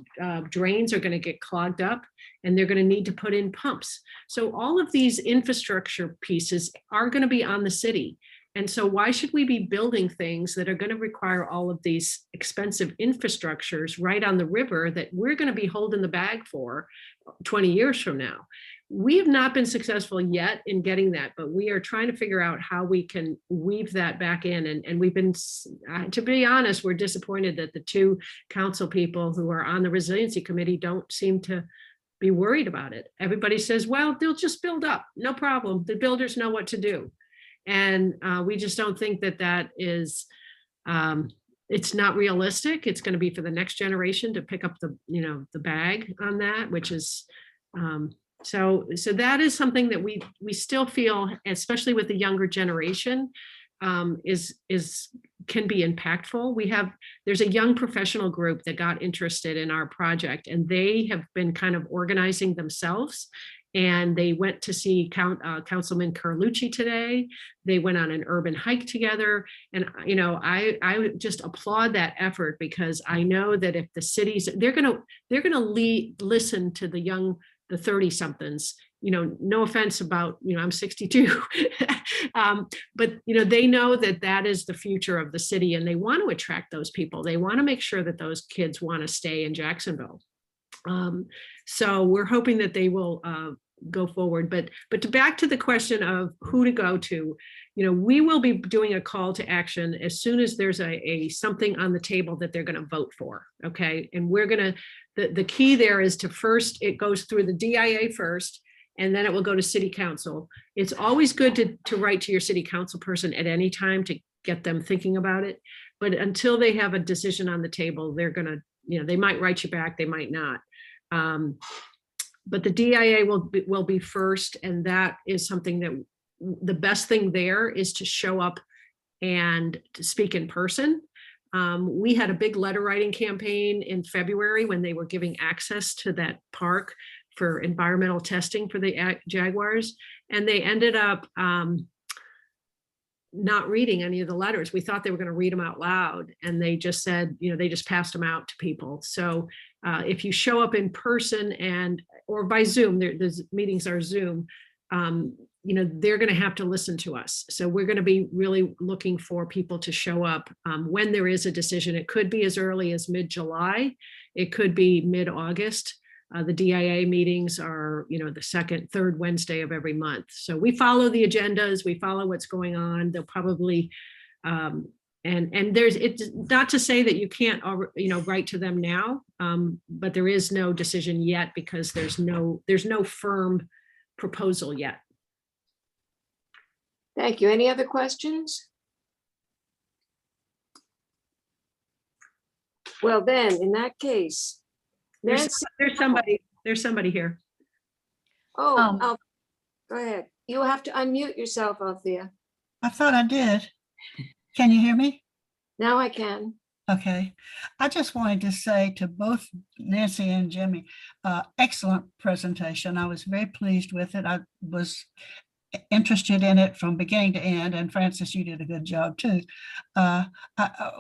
drains are going to get clogged up, and they're going to need to put in pumps. So all of these infrastructure pieces are going to be on the city. And so why should we be building things that are going to require all of these expensive infrastructures right on the river that we're going to be holding the bag for 20 years from now? We have not been successful yet in getting that, but we are trying to figure out how we can weave that back in. And we've been, to be honest, we're disappointed that the 2 council people who are on the resiliency committee don't seem to be worried about it. Everybody says, well, they'll just build up, no problem. The builders know what to do. And we just don't think that that is, it's not realistic. It's going to be for the next generation to pick up the, you know, the bag on that, which is, so that is something that we still feel, especially with the younger generation, can be impactful. There's a young professional group that got interested in our project, and they have been kind of organizing themselves. And they went to see Councilman Carlucci today. They went on an urban hike together. And, you know, I just applaud that effort, because I know that if the cities, they're gonna listen to the 30 somethings, you know, no offense about, you know, I'm 62, but, you know, they know that that is the future of the city, and they want to attract those people. They want to make sure that those kids want to stay in Jacksonville. So we're hoping that they will go forward. But back to the question of who to go to, you know, we will be doing a call to action as soon as there's a something on the table that they're going to vote for. Okay. And we're going to, the key there is to first, it goes through the DIA first, and then it will go to city council. It's always good to write to your city council person at any time to get them thinking about it. But until they have a decision on the table, they're going to, you know, they might write you back, they might not. But the DIA will be first, and that is something that the best thing there is to show up and to speak in person. We had a big letter writing campaign in February when they were giving access to that park for environmental testing for the jaguars, and they ended up not reading any of the letters. We thought they were going to read them out loud, and they just said, you know, they just passed them out to people. So if you show up in person or by Zoom, the meetings are Zoom, they're going to have to listen to us. So we're going to be really looking for people to show up when there is a decision. It could be as early as mid-July. It could be mid-August. The DIA meetings are, the second, third Wednesday of every month. So we follow the agendas, we follow what's going on. They'll probably, and it's not to say that you can't, write to them now, but there is no decision yet because there's no firm proposal yet. Thank you. Any other questions? Well, then, in that case, Nancy, There's somebody here. go ahead. You'll have to unmute yourself, Althea. I thought I did. Can you hear me? Now I can. Okay. I just wanted to say to both Nancy and Jimmy, excellent presentation. I was very pleased with it. I was interested in it from beginning to end, and Francis, you did a good job too.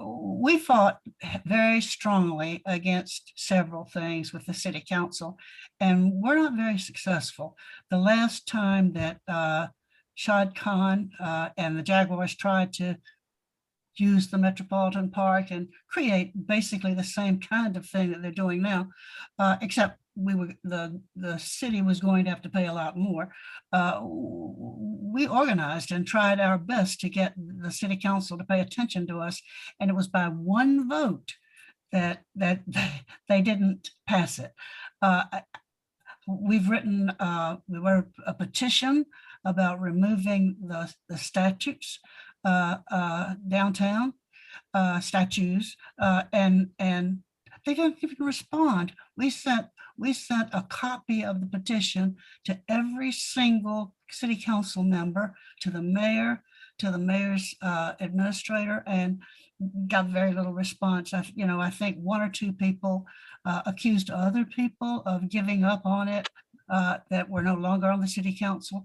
We fought very strongly against several things with the city council, and we're not very successful. The last time that Shad Khan and the Jaguars tried to use the Metropolitan Park and create basically the same kind of thing that they're doing now, except the city was going to have to pay a lot more. We organized and tried our best to get the city council to pay attention to us, and it was by one vote that they didn't pass it. We wrote a petition about removing the statutes downtown, statues, and they didn't even respond. We sent a copy of the petition to every single city council member, to the mayor, to the mayor's administrator, and got very little response. I think one or two people accused other people of giving up on it, that were no longer on the city council.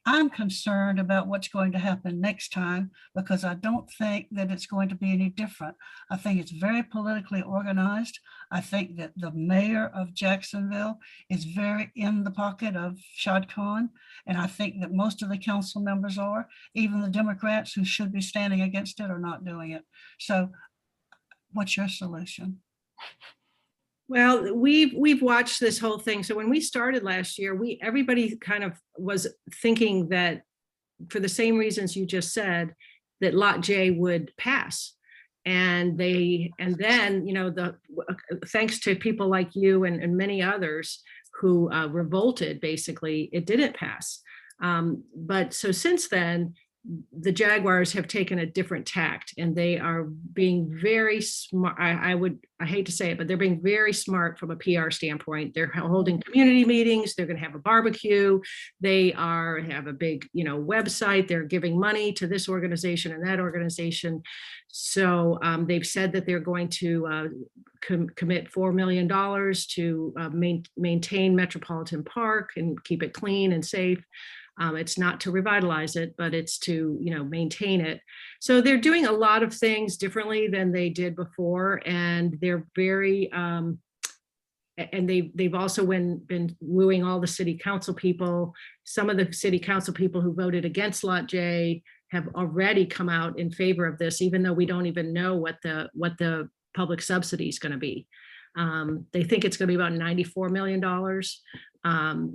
I'm concerned about what's going to happen next time, because I don't think that it's going to be any different. I think it's very politically organized. I think that the mayor of Jacksonville is very in the pocket of Shad Khan, and I think that most of the council members are. Even the Democrats who should be standing against it are not doing it. So what's your solution? Well, we've watched this whole thing. So when we started last year, everybody kind of was thinking that, for the same reasons you just said, that Lot J would pass. And then, thanks to people like you and many others who revolted, basically, it didn't pass. But so since then, the Jaguars have taken a different tact, and they are being very smart. I hate to say it, but they're being very smart from a PR standpoint. They're holding community meetings. They're going to have a barbecue. They have a big, website. They're giving money to this organization and that organization. So they've said that they're going to commit $4 million to maintain Metropolitan Park and keep it clean and safe. It's not to revitalize it, but it's to, maintain it. So they're doing a lot of things differently than they did before. And they're very, and they've also been wooing all the city council people. Some of the city council people who voted against Lot J have already come out in favor of this, even though we don't even know what the public subsidy is going to be. They think it's going to be about $94 million,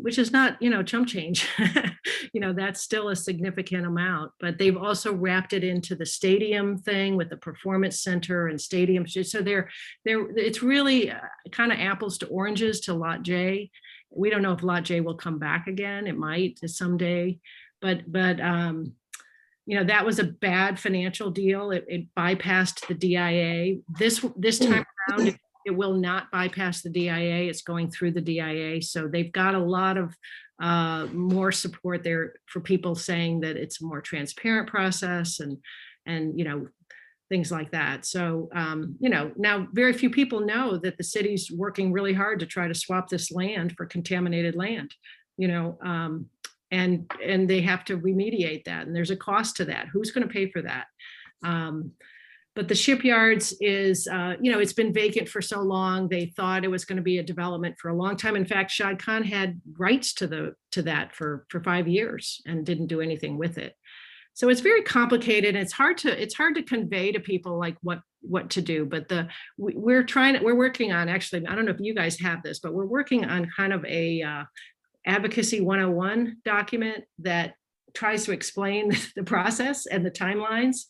which is not, chump change. That's still a significant amount, but they've also wrapped it into the stadium thing with the performance center and stadium. So it's really kind of apples to oranges to Lot J. We don't know if Lot J will come back again. It might someday, but that was a bad financial deal. It bypassed the DIA. This time around, it will not bypass the DIA. It's going through the DIA. So they've got a lot of more support there for people saying that it's a more transparent process and things like that. So, now very few people know that the city's working really hard to try to swap this land for contaminated land, and they have to remediate that. And there's a cost to that. Who's going to pay for that? But the shipyards is, it's been vacant for so long. They thought it was going to be a development for a long time. In fact, Shad Khan had rights to that for 5 years and didn't do anything with it. So it's very complicated. It's hard to convey to people like what to do. But we're working on, actually, I don't know if you guys have this, but we're working on kind of a advocacy 101 document that tries to explain the process and the timelines,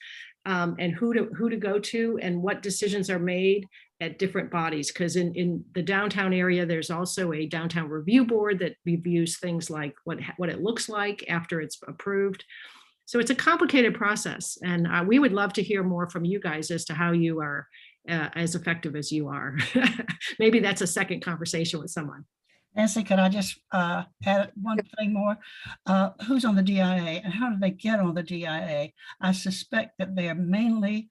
and who to go to and what decisions are made at different bodies. Because in the downtown area, there's also a downtown review board that reviews things like what it looks like after it's approved. So it's a complicated process, and we would love to hear more from you guys as to how you are as effective as you are. Maybe that's a second conversation with someone. Nancy, could I just add one thing more? Who's on the DIA and how do they get on the DIA? I suspect that they are mainly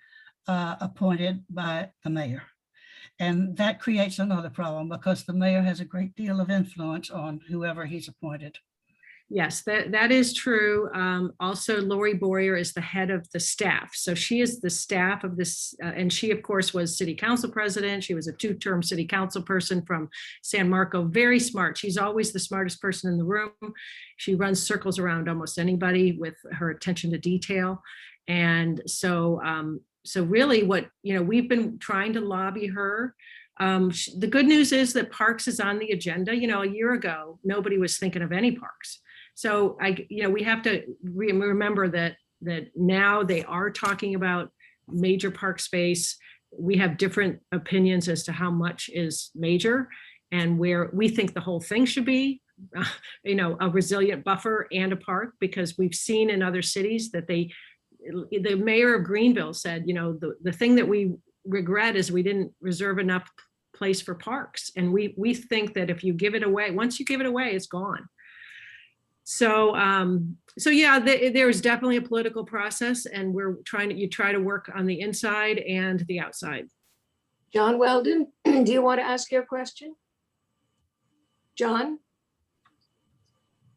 appointed by the mayor. And that creates another problem because the mayor has a great deal of influence on whoever he's appointed. Yes, that is true. Also, Lori Boyer is the head of the staff. So she is the staff of this, and she, of course, was city council president. She was a 2-term city council person from San Marco, very smart. She's always the smartest person in the room. She runs circles around almost anybody with her attention to detail. And so really we've been trying to lobby her. The good news is that parks is on the agenda. A year ago, nobody was thinking of any parks. So we have to remember that now they are talking about major park space. We have different opinions as to how much is major and where we think the whole thing should be, a resilient buffer and a park, because we've seen in other cities that the mayor of Greenville said, the thing that we regret is we didn't reserve enough place for parks. And we think that if you give it away, once you give it away, it's gone. So yeah, there's definitely a political process, and we're try to work on the inside and the outside. John Weldon, do you want to ask your question? John?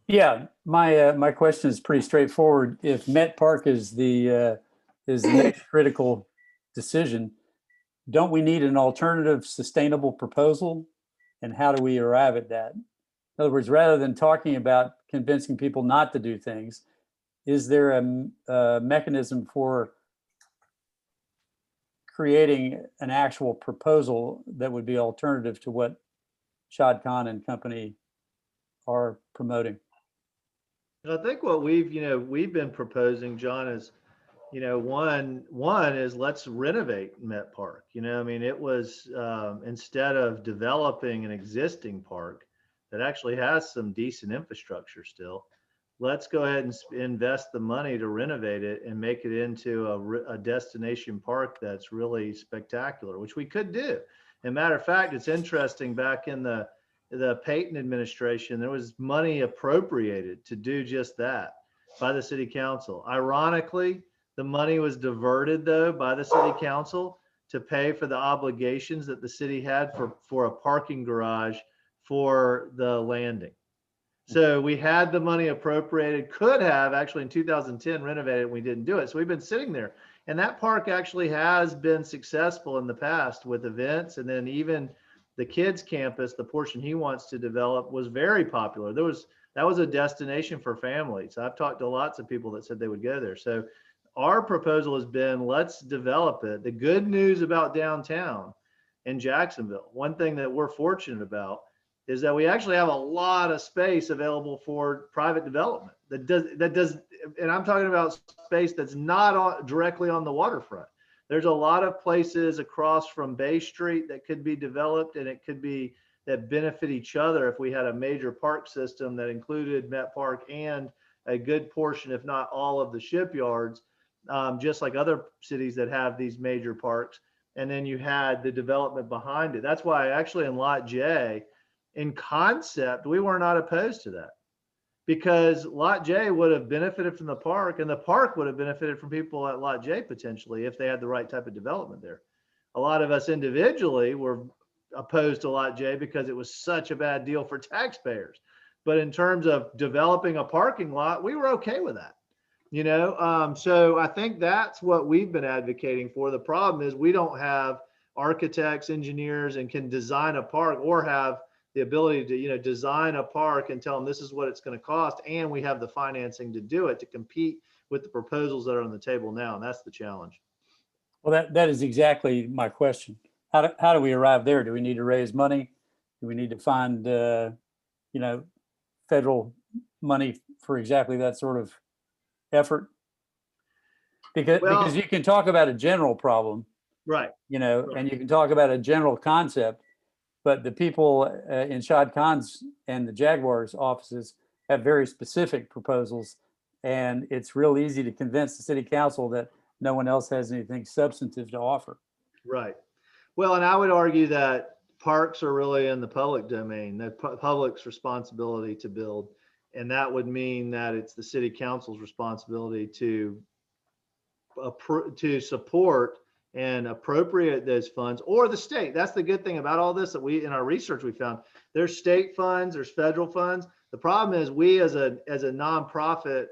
Yeah, my question is pretty straightforward. If Met Park is the next critical decision, don't we need an alternative sustainable proposal? And how do we arrive at that? In other words, rather than talking about convincing people not to do things, is there a mechanism for creating an actual proposal that would be alternative to what Shad Khan and company are promoting? I think what we've been proposing, John, is, one is let's renovate Met Park. It was instead of developing an existing park that actually has some decent infrastructure still, let's go ahead and invest the money to renovate it and make it into a destination park that's really spectacular, which we could do. As a matter of fact, it's interesting, back in the Payton administration, there was money appropriated to do just that by the city council. Ironically, the money was diverted, though, by the city council to pay for the obligations that the city had for a parking garage for the landing. So we had the money appropriated, could have actually in 2010 renovated, and we didn't do it. So we've been sitting there, and that park actually has been successful in the past with events. And then even the kids campus, the portion he wants to develop, was very popular. That was a destination for families. I've talked to lots of people that said they would go there. So our proposal has been, let's develop it. The good news about downtown in Jacksonville, one thing that we're fortunate about, is that we actually have a lot of space available for private development that does, and I'm talking about space that's not directly on the waterfront. There's a lot of places across from Bay Street that could be developed, and it could be that benefit each other if we had a major park system that included Met Park and a good portion, if not all, of the shipyards, just like other cities that have these major parks. And then you had the development behind it. That's why actually in Lot J, in concept, we were not opposed to that, because Lot J would have benefited from the park, and the park would have benefited from people at Lot J potentially if they had the right type of development there. A lot of us individually were opposed to Lot J because it was such a bad deal for taxpayers. But in terms of developing a parking lot, we were okay with that. So I think that's what we've been advocating for. The problem is we don't have architects, engineers, and can design a park or have the ability to, design a park and tell them this is what it's going to cost. And we have the financing to do it, to compete with the proposals that are on the table now. And that's the challenge. Well, that is exactly my question. How do we arrive there? Do we need to raise money? Do we need to find, federal money for exactly that sort of effort? Because you can talk about a general problem, Right. and you can talk about a general concept, but the people in Shad Khan's and the Jaguars offices have very specific proposals, and it's real easy to convince the city council that no one else has anything substantive to offer. Right. Well, and I would argue that parks are really in the public domain, the public's responsibility to build. And that would mean that it's the city council's responsibility to support and appropriate those funds, or the state. That's the good thing about all this, that in our research, we found there's state funds, there's federal funds. The problem is we as a nonprofit,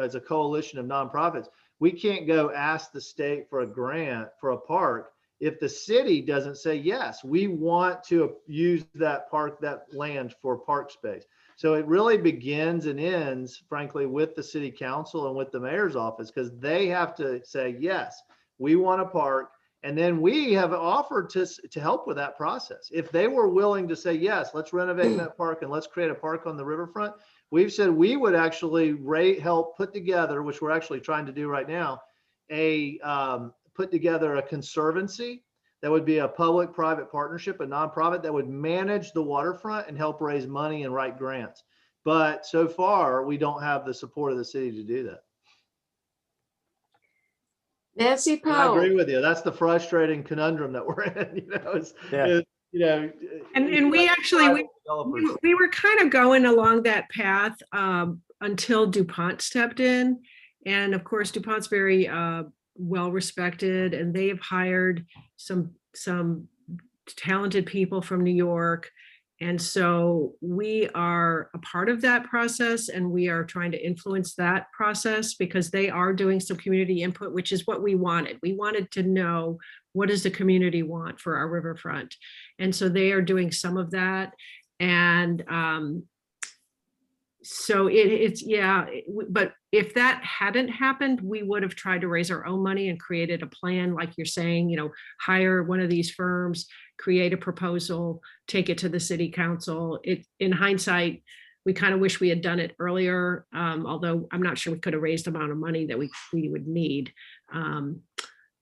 as a coalition of nonprofits, we can't go ask the state for a grant for a park if the city doesn't say, yes, we want to use that park, that land for park space. So it really begins and ends, frankly, with the city council and with the mayor's office, because they have to say, yes, we want a park. And then we have offered to help with that process. If they were willing to say, yes, let's renovate that park and let's create a park on the riverfront, we've said we would actually help put together, which we're actually trying to do right now, put together a conservancy that would be a public-private partnership, a nonprofit that would manage the waterfront and help raise money and write grants. But so far, we don't have the support of the city to do that. Nancy And I Powell. agree with you. That's the frustrating conundrum that we're in. And we actually, we were kind of going along that path until DuPont stepped in. And of course, DuPont's very well respected, and they have hired some talented people from New York. And so we are a part of that process, and we are trying to influence that process because they are doing some community input, which is what we wanted. We wanted to know, what does the community want for our riverfront? And so they are doing some of that. And so but if that hadn't happened, we would have tried to raise our own money and created a plan, like you're saying, hire one of these firms, create a proposal, take it to the city council. In hindsight, we kind of wish we had done it earlier, although I'm not sure we could have raised the amount of money that we would need.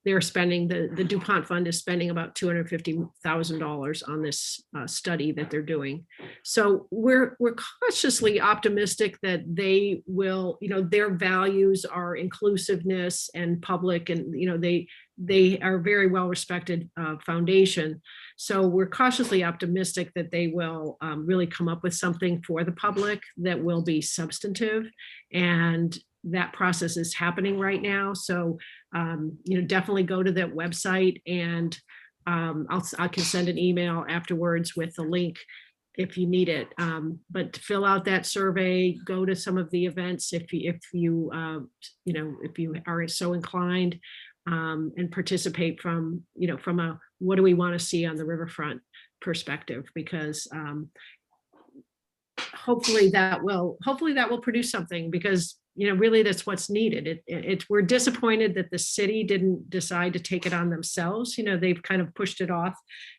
They're spending, the DuPont fund is spending about $250,000 on this study that they're doing. So we're cautiously optimistic that they will, their values are inclusiveness and public, and they are very well respected foundation. So we're cautiously optimistic that they will really come up with something for the public that will be substantive, and that process is happening right now. So definitely go to that website, and I can send an email afterwards with the link if you need it. But fill out that survey, go to some of the events if you are so inclined, and participate from a what do we want to see on the riverfront perspective, because hopefully that will produce something, because really that's what's needed. We're disappointed that the city didn't decide to take it on themselves. They've kind of pushed it off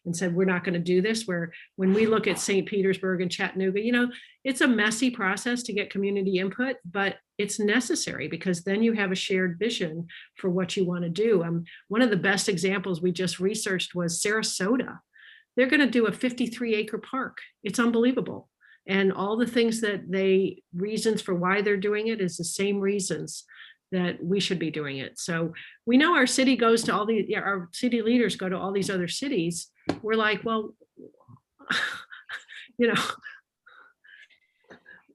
and said, we're not going to do this. Where when we look at St. Petersburg and Chattanooga, it's a messy process to get community input, but it's necessary, because then you have a shared vision for what you want to do. One of the best examples we just researched was Sarasota. They're going to do a 53-acre park. It's unbelievable. And all the things reasons for why they're doing it is the same reasons that we should be doing it. So we know our city goes to our city leaders go to all these other cities. We're like, well,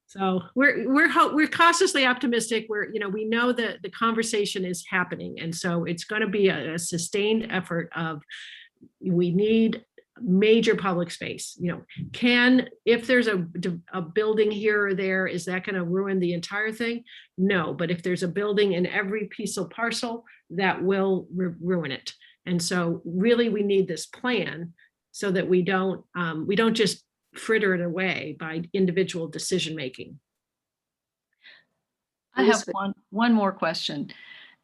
so we're cautiously optimistic. We know that the conversation is happening. And so it's going to be a sustained effort of, we need major public space. If there's a building here or there, is that going to ruin the entire thing? No, but if there's a building in every piece of parcel, that will ruin it. And so really we need this plan so that we don't just fritter it away by individual decision making. I have Elizabeth. one more question,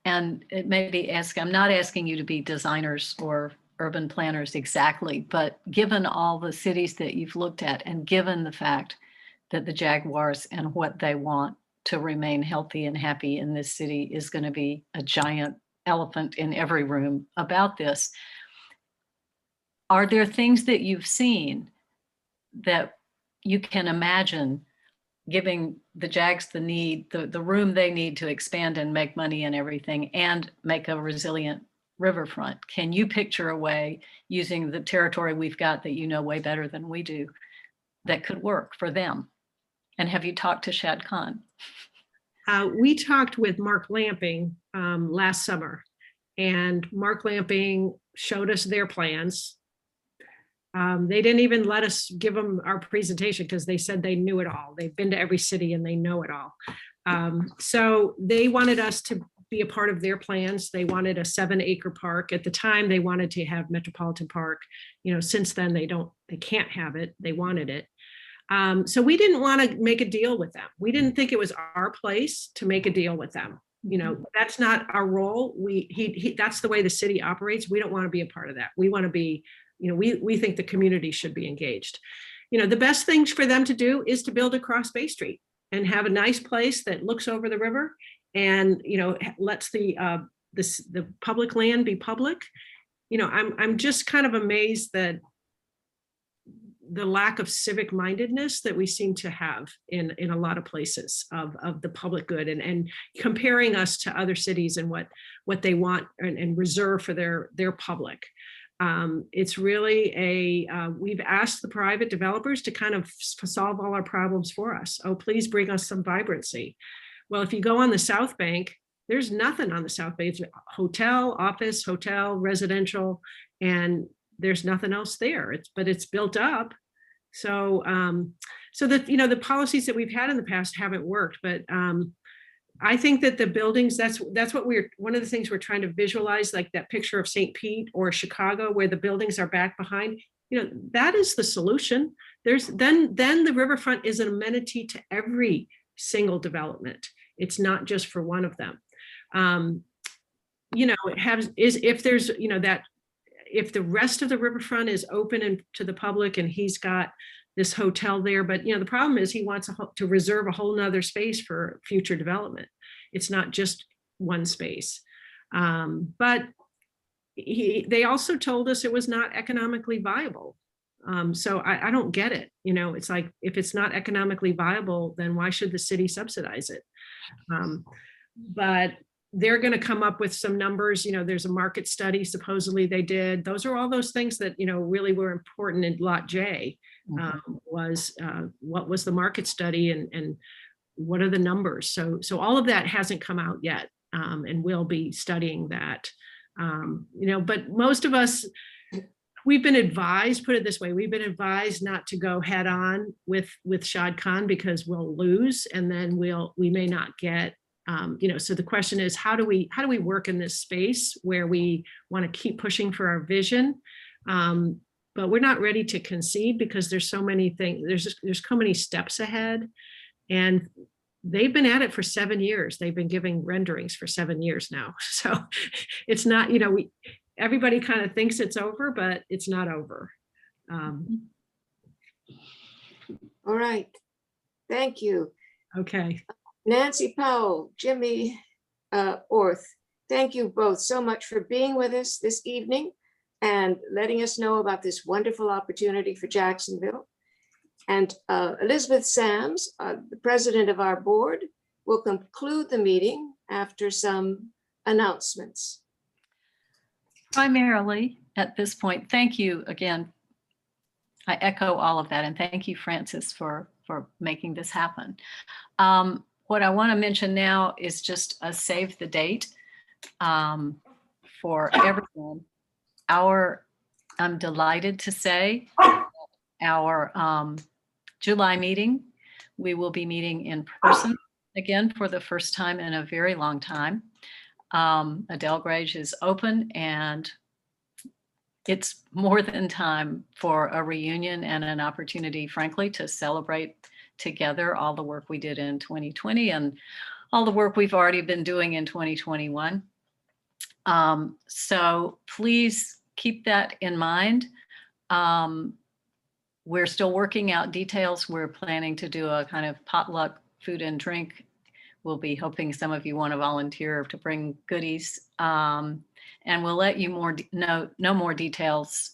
and it may be I'm not asking you to be designers or urban planners exactly, but given all the cities that you've looked at and given the fact that the Jaguars and what they want to remain healthy and happy in this city is going to be a giant elephant in every room about this, are there things that you've seen that you can imagine giving the Jags the room they need to expand and make money and everything and make a resilient riverfront? Can you picture a way, using the territory we've got that you know way better than we do, that could work for them? And have you talked to Shad Khan? We talked with Mark Lamping last summer, and Mark Lamping showed us their plans. They didn't even let us give them our presentation because they said they knew it all. They've been to every city and they know it all. So they wanted us to be a part of their plans. They wanted a 7-acre park. At the time, they wanted to have Metropolitan Park. Since then they can't have it. They wanted it. So we didn't want to make a deal with them. We didn't think it was our place to make a deal with them. That's not our role. That's the way the city operates. We don't want to be a part of that. We want to be, we think the community should be engaged. The best things for them to do is to build across Bay Street and have a nice place that looks over the river and, lets the public land be public. I'm just kind of amazed that the lack of civic mindedness that we seem to have in a lot of places of the public good, and comparing us to other cities and what they want and reserve for their public. It's really we've asked the private developers to kind of solve all our problems for us. Oh, please bring us some vibrancy. Well, if you go on the South Bank, there's nothing on the South Bank. It's hotel, office, hotel, residential, and there's nothing else there. But it's built up. So that, the policies that we've had in the past haven't worked, but I think that the buildings, that's what one of the things we're trying to visualize, like that picture of St. Pete or Chicago, where the buildings are back behind, that is the solution. Then the riverfront is an amenity to every single development. It's not just for one of them. If the rest of the riverfront is open to the public and he's got this hotel there, but the problem is he wants to reserve a whole nother space for future development. It's not just one space. But they also told us it was not economically viable. So I don't get it. It's like, if it's not economically viable, then why should the city subsidize it? But they're going to come up with some numbers. There's a market study supposedly they did. Those are all those things that really were important in Lot J. Was what was the market study and what are the numbers? So all of that hasn't come out yet, and we'll be studying that. But most of us, we've been advised, put it this way, we've been advised not to go head on with Shad Khan because we'll lose, and then we may not get. So the question is, how do we work in this space where we want to keep pushing for our vision, but we're not ready to concede because there's so many things. There's so many steps ahead, and they've been at it for 7 years. They've been giving renderings for 7 years now. So it's not, everybody kind of thinks it's over, but it's not over. All right. Thank you. Okay. Nancy Powell, Jimmy Orth, thank you both so much for being with us this evening and letting us know about this wonderful opportunity for Jacksonville. And Elizabeth Sams, the president of our board, will conclude the meeting after some announcements. Primarily at this point, thank you again. I echo all of that, and thank you, Francis, for making this happen. What I want to mention now is just a save the date for everyone. Our I'm delighted to say our July meeting, we will be meeting in person again for the first time in a very long time. Adele Grange is open, and it's more than time for a reunion and an opportunity, frankly, to celebrate together all the work we did in 2020 and all the work we've already been doing in 2021. So please keep that in mind. We're still working out details. We're planning to do a kind of potluck food and drink. We'll be hoping some of you want to volunteer to bring goodies. And we'll let you know more details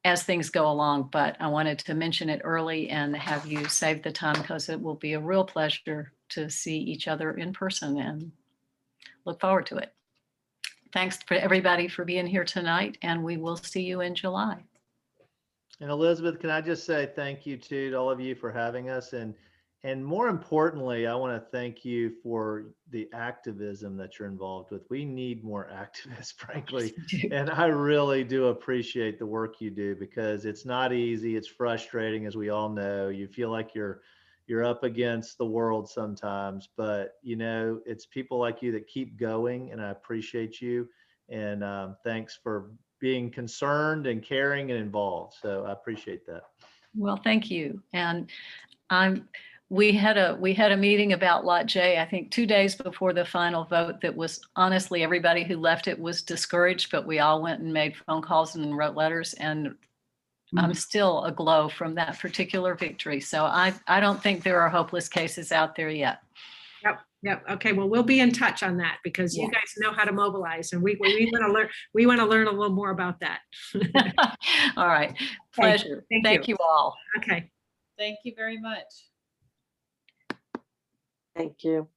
as things go along, but I wanted to mention it early and have you save the time, because it will be a real pleasure to see each other in person, and look forward to it. Thanks for everybody for being here tonight, and we will see you in July. And Elizabeth, can I just say thank you to all of you for having us, and more importantly, I want to thank you for the activism that you're involved with. We need more activists, frankly, and I really do appreciate the work you do, because it's not easy. It's frustrating, as we all know. You feel like you're up against the world sometimes, but you know, it's people like you that keep going, and I appreciate you. And thanks for being concerned and caring and involved. So I appreciate that. Well, thank you. And we had a meeting about Lot J, I think 2 days before the final vote, that was honestly, everybody who left it was discouraged, but we all went and made phone calls and wrote letters, and I'm still aglow from that particular victory. So I don't think there are hopeless cases out there yet. Yep. Okay. Well, we'll be in touch on that, because you guys know how to mobilize, and we want to learn. We want to learn a little more about that. All right. Pleasure. Thank you all. Okay. Thank you very much. Thank you.